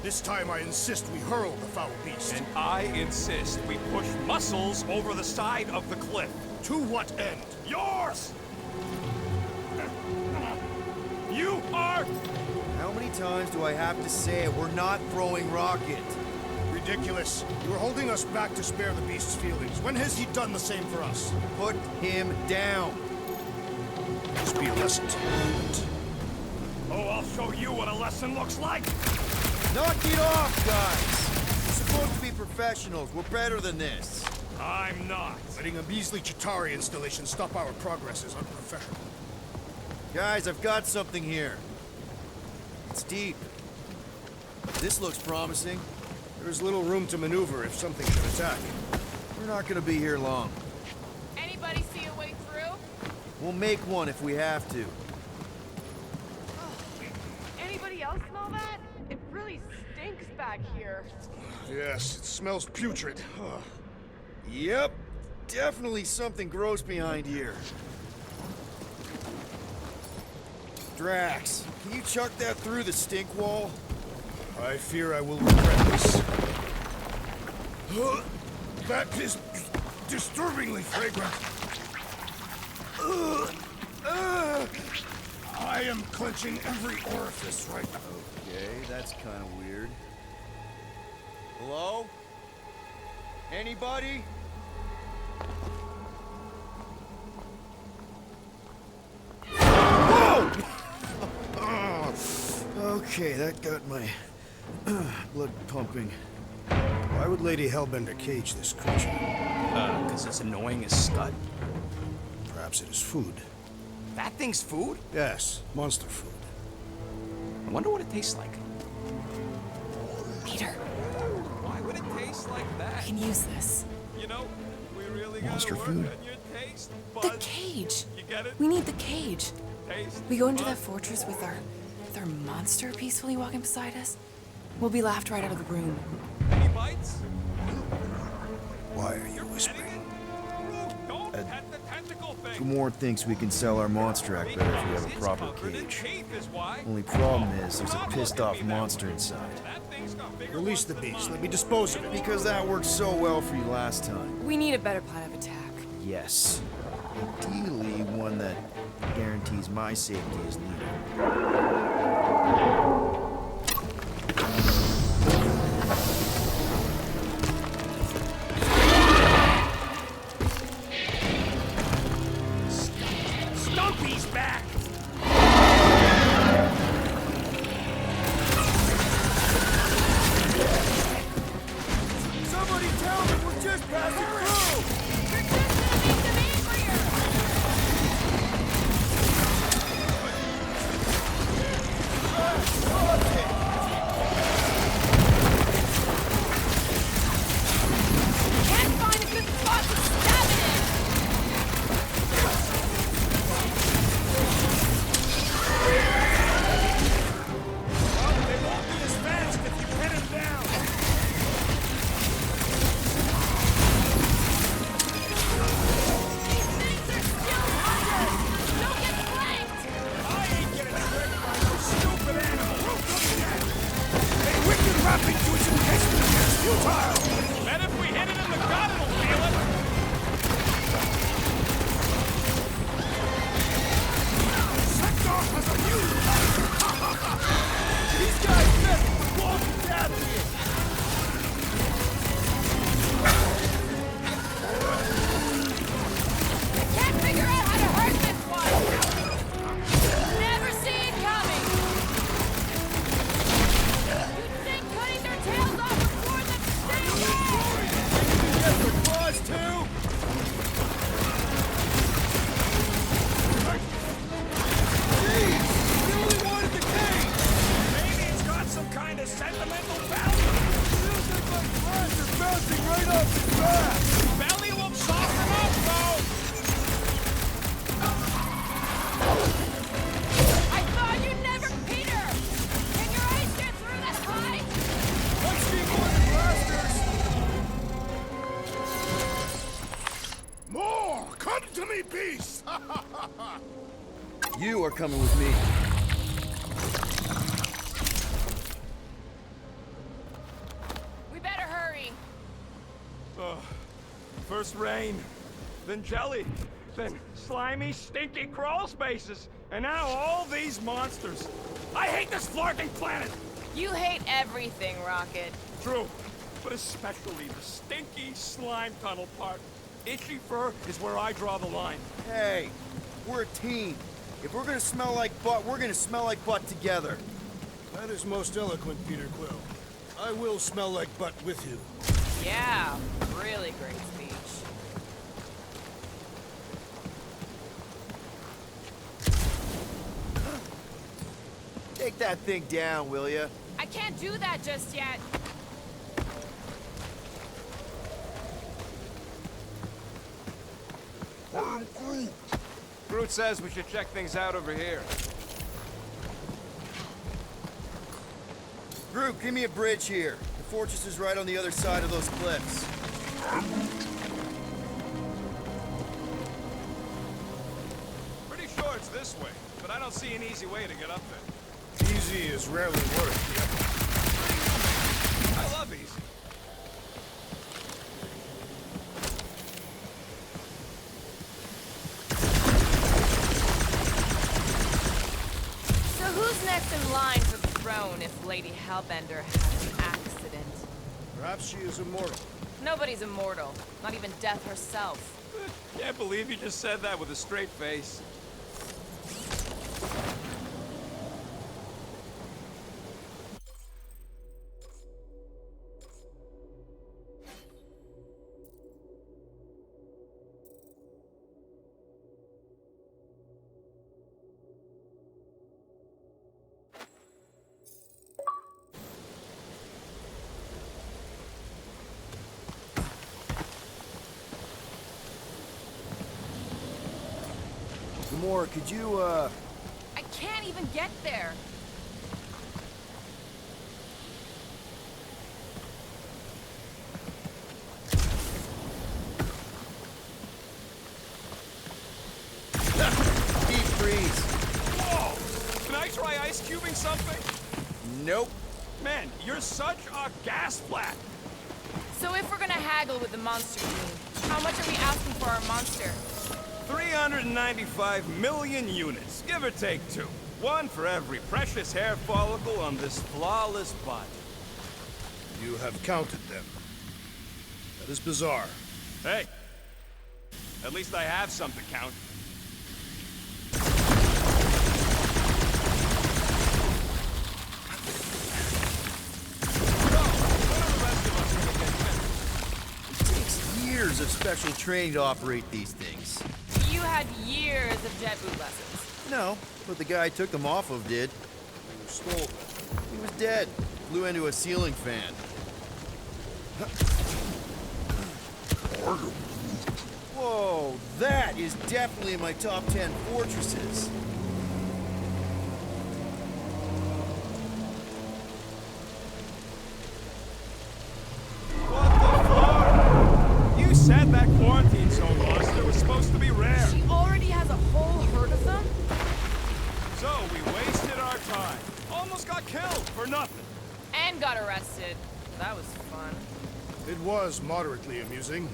This time I insist we hurl the foul beast. And I insist we push muscles over the side of the cliff. To what end? Yours! You are... How many times do I have to say it? We're not throwing rocket. Ridiculous. You were holding us back to spare the beast's feelings. When has he done the same for us? Put him down. This be a lesson to you. Oh, I'll show you what a lesson looks like! Knock it off, guys! We're supposed to be professionals. We're better than this. I'm not. Letting a measly Chitauri installation stop our progress is unprofessional. Guys, I've got something here. It's deep. This looks promising. There's little room to maneuver if something should attack. We're not gonna be here long. Anybody see a way through? We'll make one if we have to. Anybody else smell that? It really stinks back here. Yes, it smells putrid. Ugh. Yep. Definitely something gross behind here. Drax, can you chuck that through the stink wall? I fear I will regret this. That is disturbingly fragrant. I am clenching every orifice right now. Okay, that's kind of weird. Hello? Anybody? Whoa! Okay, that got my blood pumping. Why would Lady Hellbender cage this creature? Because it's annoying as scud. Perhaps it is food. That thing's food? Yes, monster food. I wonder what it tastes like. Peter, Why would it taste like I that? can use this. You know, we really Monster gotta work food. on your taste The buds. cage. You get it? We need the cage. Taste We go into that buds. fortress with our monster peacefully walking beside us. We'll be laughed right out of the room. Any bites? Why are you whispering? Anything? Don't pet the tentacle thing. Gamora thinks we can sell our monster act better if we have a It's proper covered in cage. teeth is why. Only problem is there's a pissed off monster inside. That thing's got bigger Release ones the than beast. mine. Let me dispose of it. Because that worked so well for you last time. We need a better plan of attack. Yes. Ideally, one that guarantees my safety as leader. Stumpy's back! Somebody tell them we're just passing through! Can't find a good ugly beast! You are coming with me. We better hurry. First rain, then jelly, then slimy, stinky crawl spaces, and now all these monsters. I hate this flirting planet! You hate everything, Rocket. True, but especially the stinky slime tunnel part. Itchy fur is where I draw the line. Hey, we're a team. If we're gonna smell like butt, we're gonna smell like butt together. That is most eloquent, Peter Quill. I will smell like butt with you. Yeah, really great speech. Take that thing down, will ya? I can't do that just yet. Groot says we should check things out over here. Groot, give me a bridge here. The fortress is right on the other side of those cliffs. Pretty sure it's this way, but I don't see an easy way to get up there. Easy is rarely worth the effort. I love easy. So who's next in line for the throne if Lady Hellbender has an accident? Perhaps she is immortal. Nobody's immortal, not even death herself. Can't believe you just said that with a straight face. Gamora, could you, I can't even get there. deep freeze? Whoa! Can I try ice cubing something? Nope. Man, you're such a gas splat! So if we're gonna haggle with the monster team, how much are we asking for our monster? 395 million units, give or take 2. One for every precious hair follicle on this flawless body. You have counted them. That is bizarre. Hey, at least I have some to count. It takes years of special training to operate these things. You had years of jet boot lessons. No, but the guy I took them off of did. You stole them. He was dead. Flew into a ceiling fan. Whoa, that is definitely in my top 10 fortresses. What the fuck? You said that quarantine zone monster was supposed to be rare. She already has a whole herd of them? So we wasted our time. Almost got killed for nothing. And got arrested. That was fun. It was moderately amusing.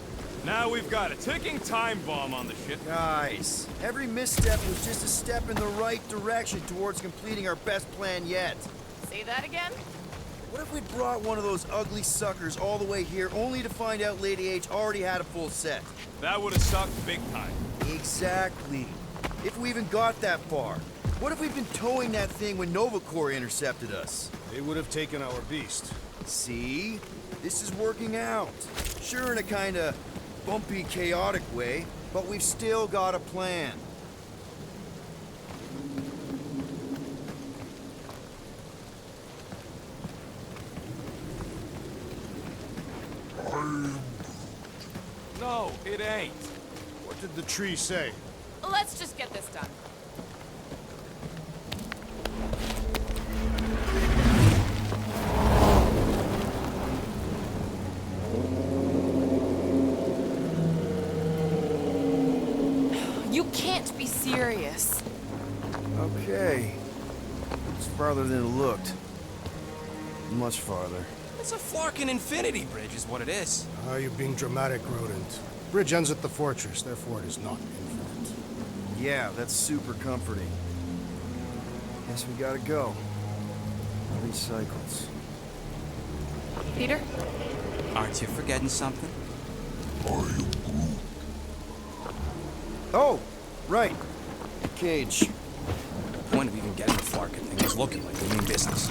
Now we've got a ticking time bomb on the ship. Guys, every misstep was just a step in the right direction towards completing our best plan yet. Say that again? What if we brought one of those ugly suckers all the way here only to find out Lady H already had a full set? That would have sucked big time. Exactly. If we even got that far. What if we'd been towing that thing when Nova Corps intercepted us? They would have taken our beast. See? This is working out. Sure, in a kinda bumpy, chaotic way, but we've still got a plan. No, it ain't. What did the tree say? Let's just get this done. You can't be serious. Okay. It's farther than it looked. Much farther. It's a flarkin' infinity bridge is what it is. You're being dramatic, Rodent. Bridge ends at the fortress, therefore it is not infinite. Yeah, that's super comforting. Guess we gotta go. 3 cycles. Peter? Aren't you forgetting something? Oh, right. Cage. The point of even getting the flarkin' thing is looking like we mean business.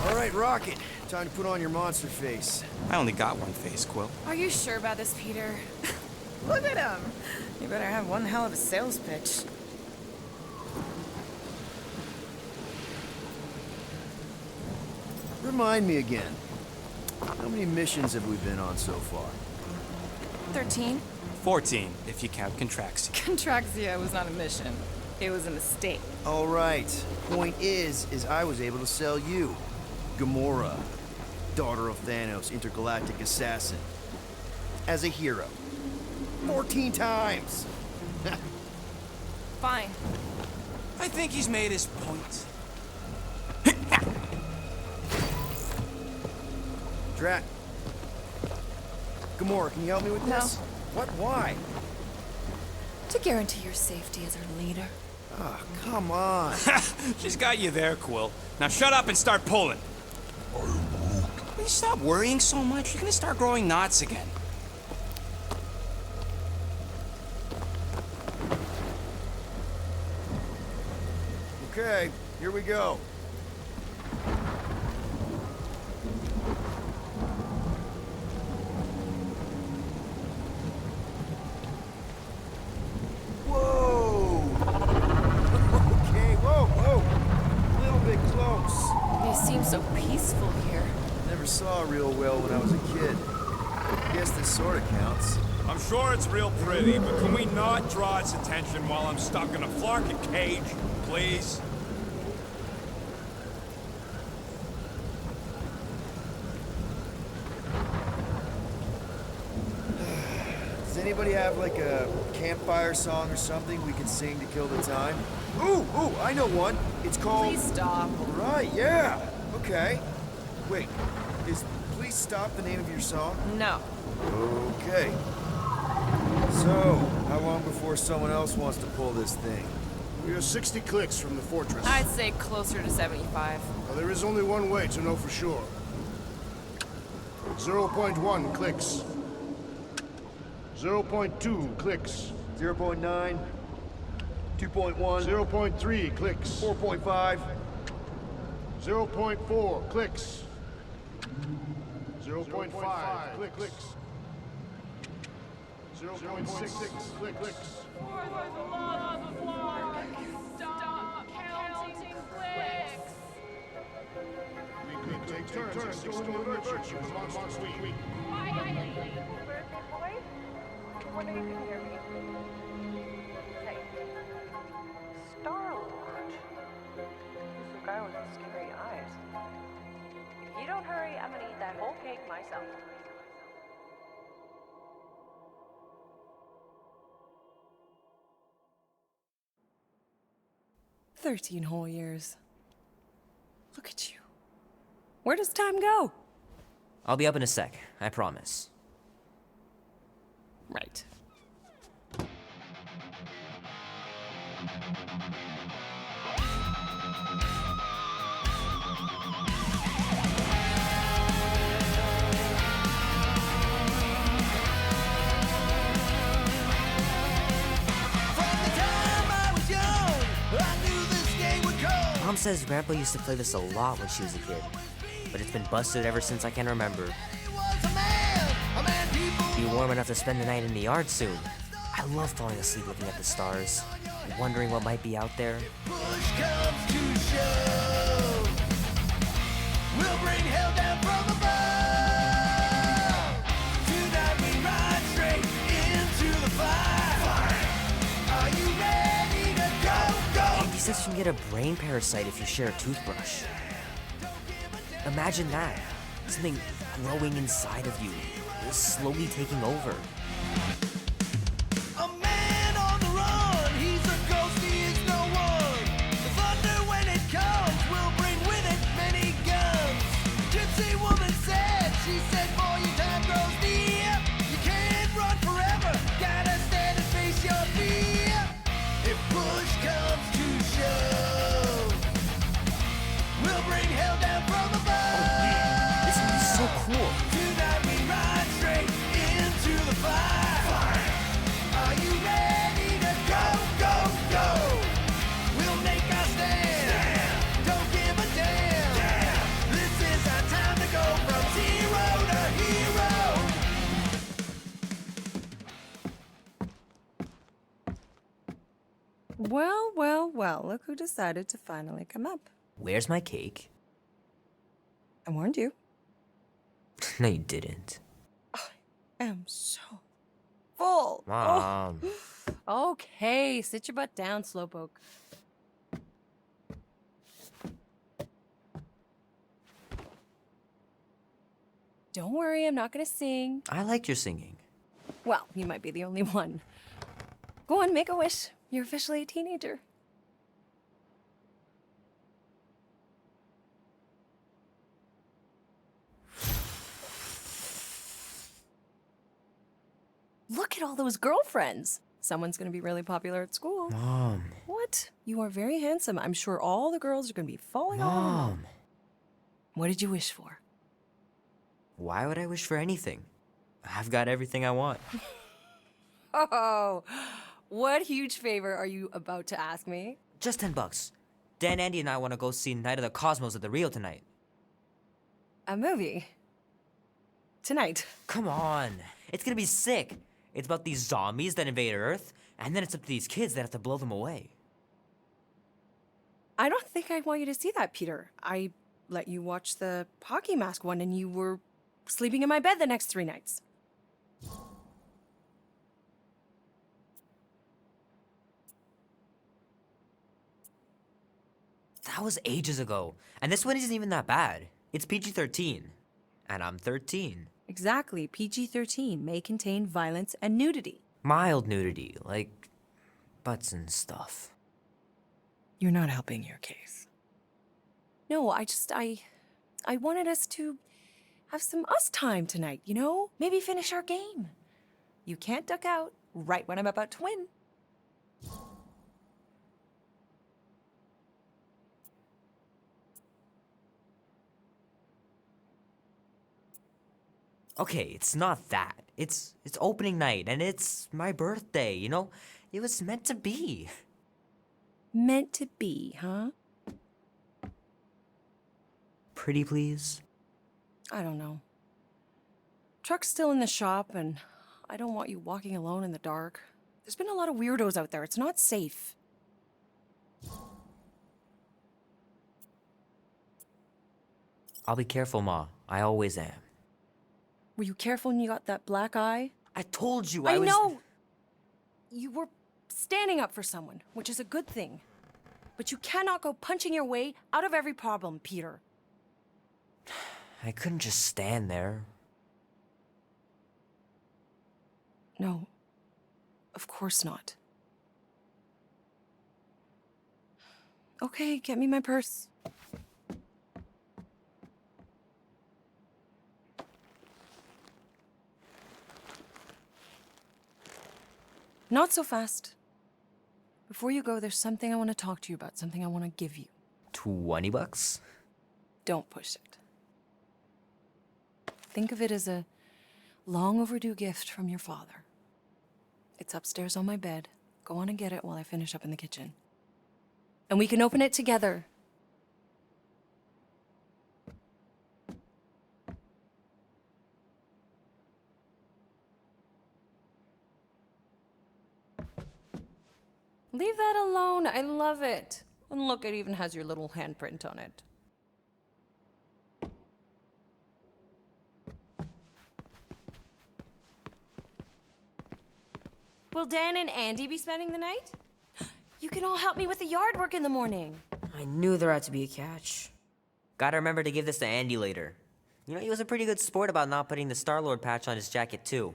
All right, Rocket. Time to put on your monster face. I only got one face, Quill. Are you sure about this, Peter? Look at him. You better have one hell of a sales pitch. Remind me again. How many missions have we been on so far? 13? 14, if you count Contraxia. Contraxia was not a mission. It was a mistake. All right. Point is I was able to sell you. Gamora, daughter of Thanos, intergalactic assassin. As a hero. 14 times! Fine. I think he's made his point. Drax. Gamora, can you help me with this? What? Why? To guarantee your safety as our leader. Ah, come on. She's got you there, Quill. Now shut up and start pulling. Will you stop worrying so much? You're gonna start growing knots again. Okay, here we go. Whoa! Okay, whoa! A little bit close. They seem so peaceful here. Never saw real well when I was a kid. Guess this sorta counts. I'm sure it's real pretty, but can we not draw its attention while I'm stuck in a flarkin' cage, please? Does anybody have like a campfire song or something we can sing to kill the time? Ooh, I know one. It's called... Please stop. Right, yeah. Okay. Wait, is Please Stop the name of your song? No. Okay. So, how long before someone else wants to pull this thing? We are 60 clicks from the fortress. I'd say closer to 75. Well, there is only one way to know for sure. 0.1 clicks. 0.2 clicks. 0.9, 2.1, 0.3 clicks. 4.5. 0.4 clicks. 0.5 clicks. 0.6 clicks. Stop counting clicks! We could take turns extolling the virtues of Monster Week. Wonder if you can hear me. Hey. Star-Lord. Who's the guy with the scary eyes? If you don't hurry, I'm gonna eat that whole cake myself. 13 whole years. Look at you. Where does time go? I'll be up in a sec, I promise. Right. Mom says Grandpa used to play this a lot when she was a kid, but it's been busted ever since I can remember. Be warm enough to spend the night in the yard soon. I love falling asleep looking at the stars, wondering what might be out there. Push comes to shove. We'll bring hell down from above. Tonight we ride straight into the fire. Are you ready to go? Andy says you can get a brain parasite if you share a toothbrush. Imagine that. Something growing inside of you, slowly taking over. A man on the Well, well, well, look who decided to finally come up. Where's my cake? I warned you. No, you didn't. I am so full. Mom. Oh. Okay, sit your butt down, Slowpoke. Don't worry, I'm not gonna sing. I liked your singing. Well, you might be the only one. Go on, make a wish. You're officially a teenager. Look at all those girlfriends. Someone's gonna be really popular at school. Mom. What? You are very handsome. I'm sure all the girls are gonna be falling all over you. Mom. What did you wish for? Why would I wish for anything? I've got everything I want. Oh, what huge favor are you about to ask me? Just $10. Dan, Andy, and I want to go see Night of the Cosmos at the Rio tonight. A movie? Tonight? Come on. It's gonna be sick. It's about these zombies that invade Earth, and then it's up to these kids that have to blow them away. I don't think I want you to see that, Peter. I let you watch the hockey mask one and you were sleeping in my bed the next 3 nights. That was ages ago. And this one isn't even that bad. It's PG-13. And I'm 13. Exactly. PG-13 may contain violence and nudity. Mild nudity, like butts and stuff. You're not helping your case. No, I wanted us to have some us time tonight, you know? Maybe finish our game. You can't duck out right when I'm about to win. Okay, it's not that. It's opening night, and it's my birthday, you know? It was meant to be. Meant to be, huh? Pretty please? I don't know. Truck's still in the shop, and I don't want you walking alone in the dark. There's been a lot of weirdos out there. It's not safe. I'll be careful, Ma. I always am. Were you careful when you got that black eye? I told you I was... know! You were standing up for someone, which is a good thing. But you cannot go punching your way out of every problem, Peter. I couldn't just stand there. No. Of course not. Okay, get me my purse. Not so fast. Before you go, there's something I want to talk to you about, something I want to give you. $20? Don't push it. Think of it as a long overdue gift from your father. It's upstairs on my bed. Go on and get it while I finish up in the kitchen. And we can open it together. Leave that alone. I love it. And look, it even has your little handprint on it. Will Dan and Andy be spending the night? You can all help me with the yard work in the morning. I knew there had to be a catch. Gotta remember to give this to Andy later. You know, he was a pretty good sport about not putting the Star-Lord patch on his jacket, too.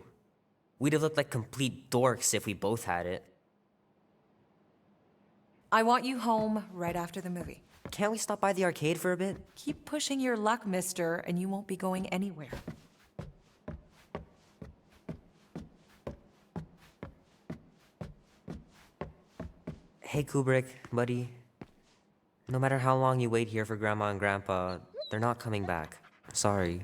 We'd have looked like complete dorks if we both had it. I want you home right after the movie. Can't we stop by the arcade for a bit? Keep pushing your luck, mister, and you won't be going anywhere. Hey, Kubrick, buddy. No matter how long you wait here for Grandma and Grandpa, they're not coming back. Sorry.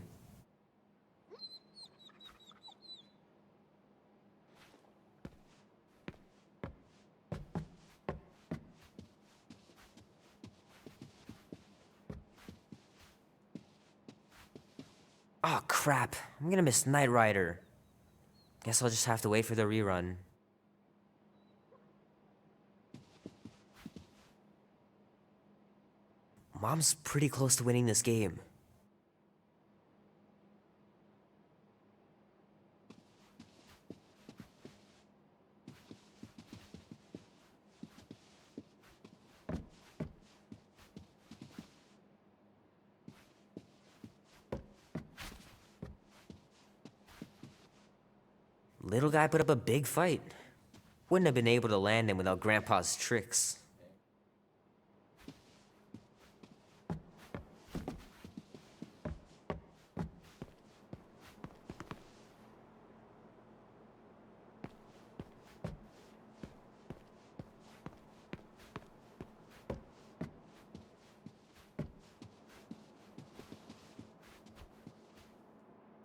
Oh, crap. I'm gonna miss Knight Rider. Guess I'll just have to wait for the rerun. Mom's pretty close to winning this game. Little guy put up a big fight. Wouldn't have been able to land him without Grandpa's tricks.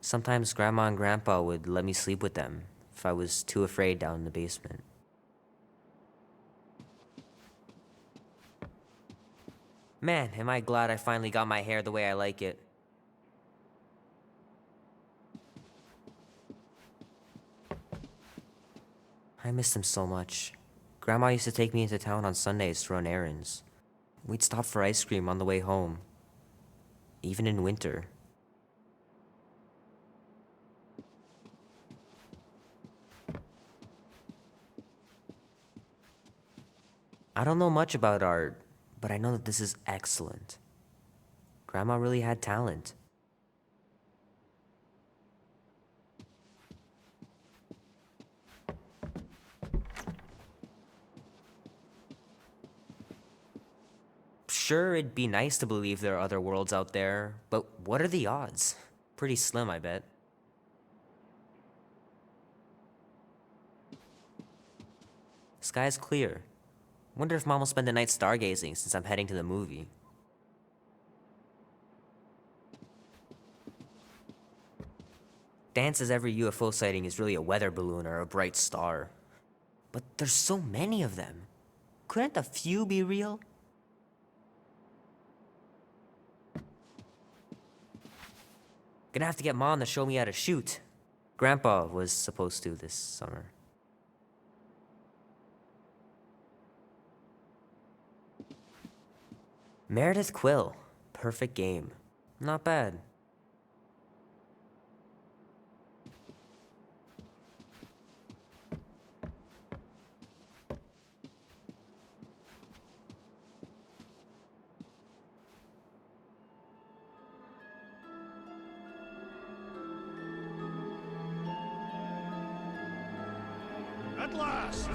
Sometimes Grandma and Grandpa would let me sleep with them if I was too afraid down in the basement. Man, am I glad I finally got my hair the way I like it. I miss them so much. Grandma used to take me into town on Sundays to run errands. We'd stop for ice cream on the way home, even in winter. I don't know much about art, but I know that this is excellent. Grandma really had talent. Sure, it'd be nice to believe there are other worlds out there, but what are the odds? Pretty slim, I bet. Sky's clear. Wonder if Mom will spend the night stargazing since I'm heading to the movie. Dan says every UFO sighting is really a weather balloon or a bright star. But there's so many of them. Couldn't a few be real? Gonna have to get Mom to show me how to shoot. Grandpa was supposed to this summer. Meredith Quill. Perfect game. Not bad. At last!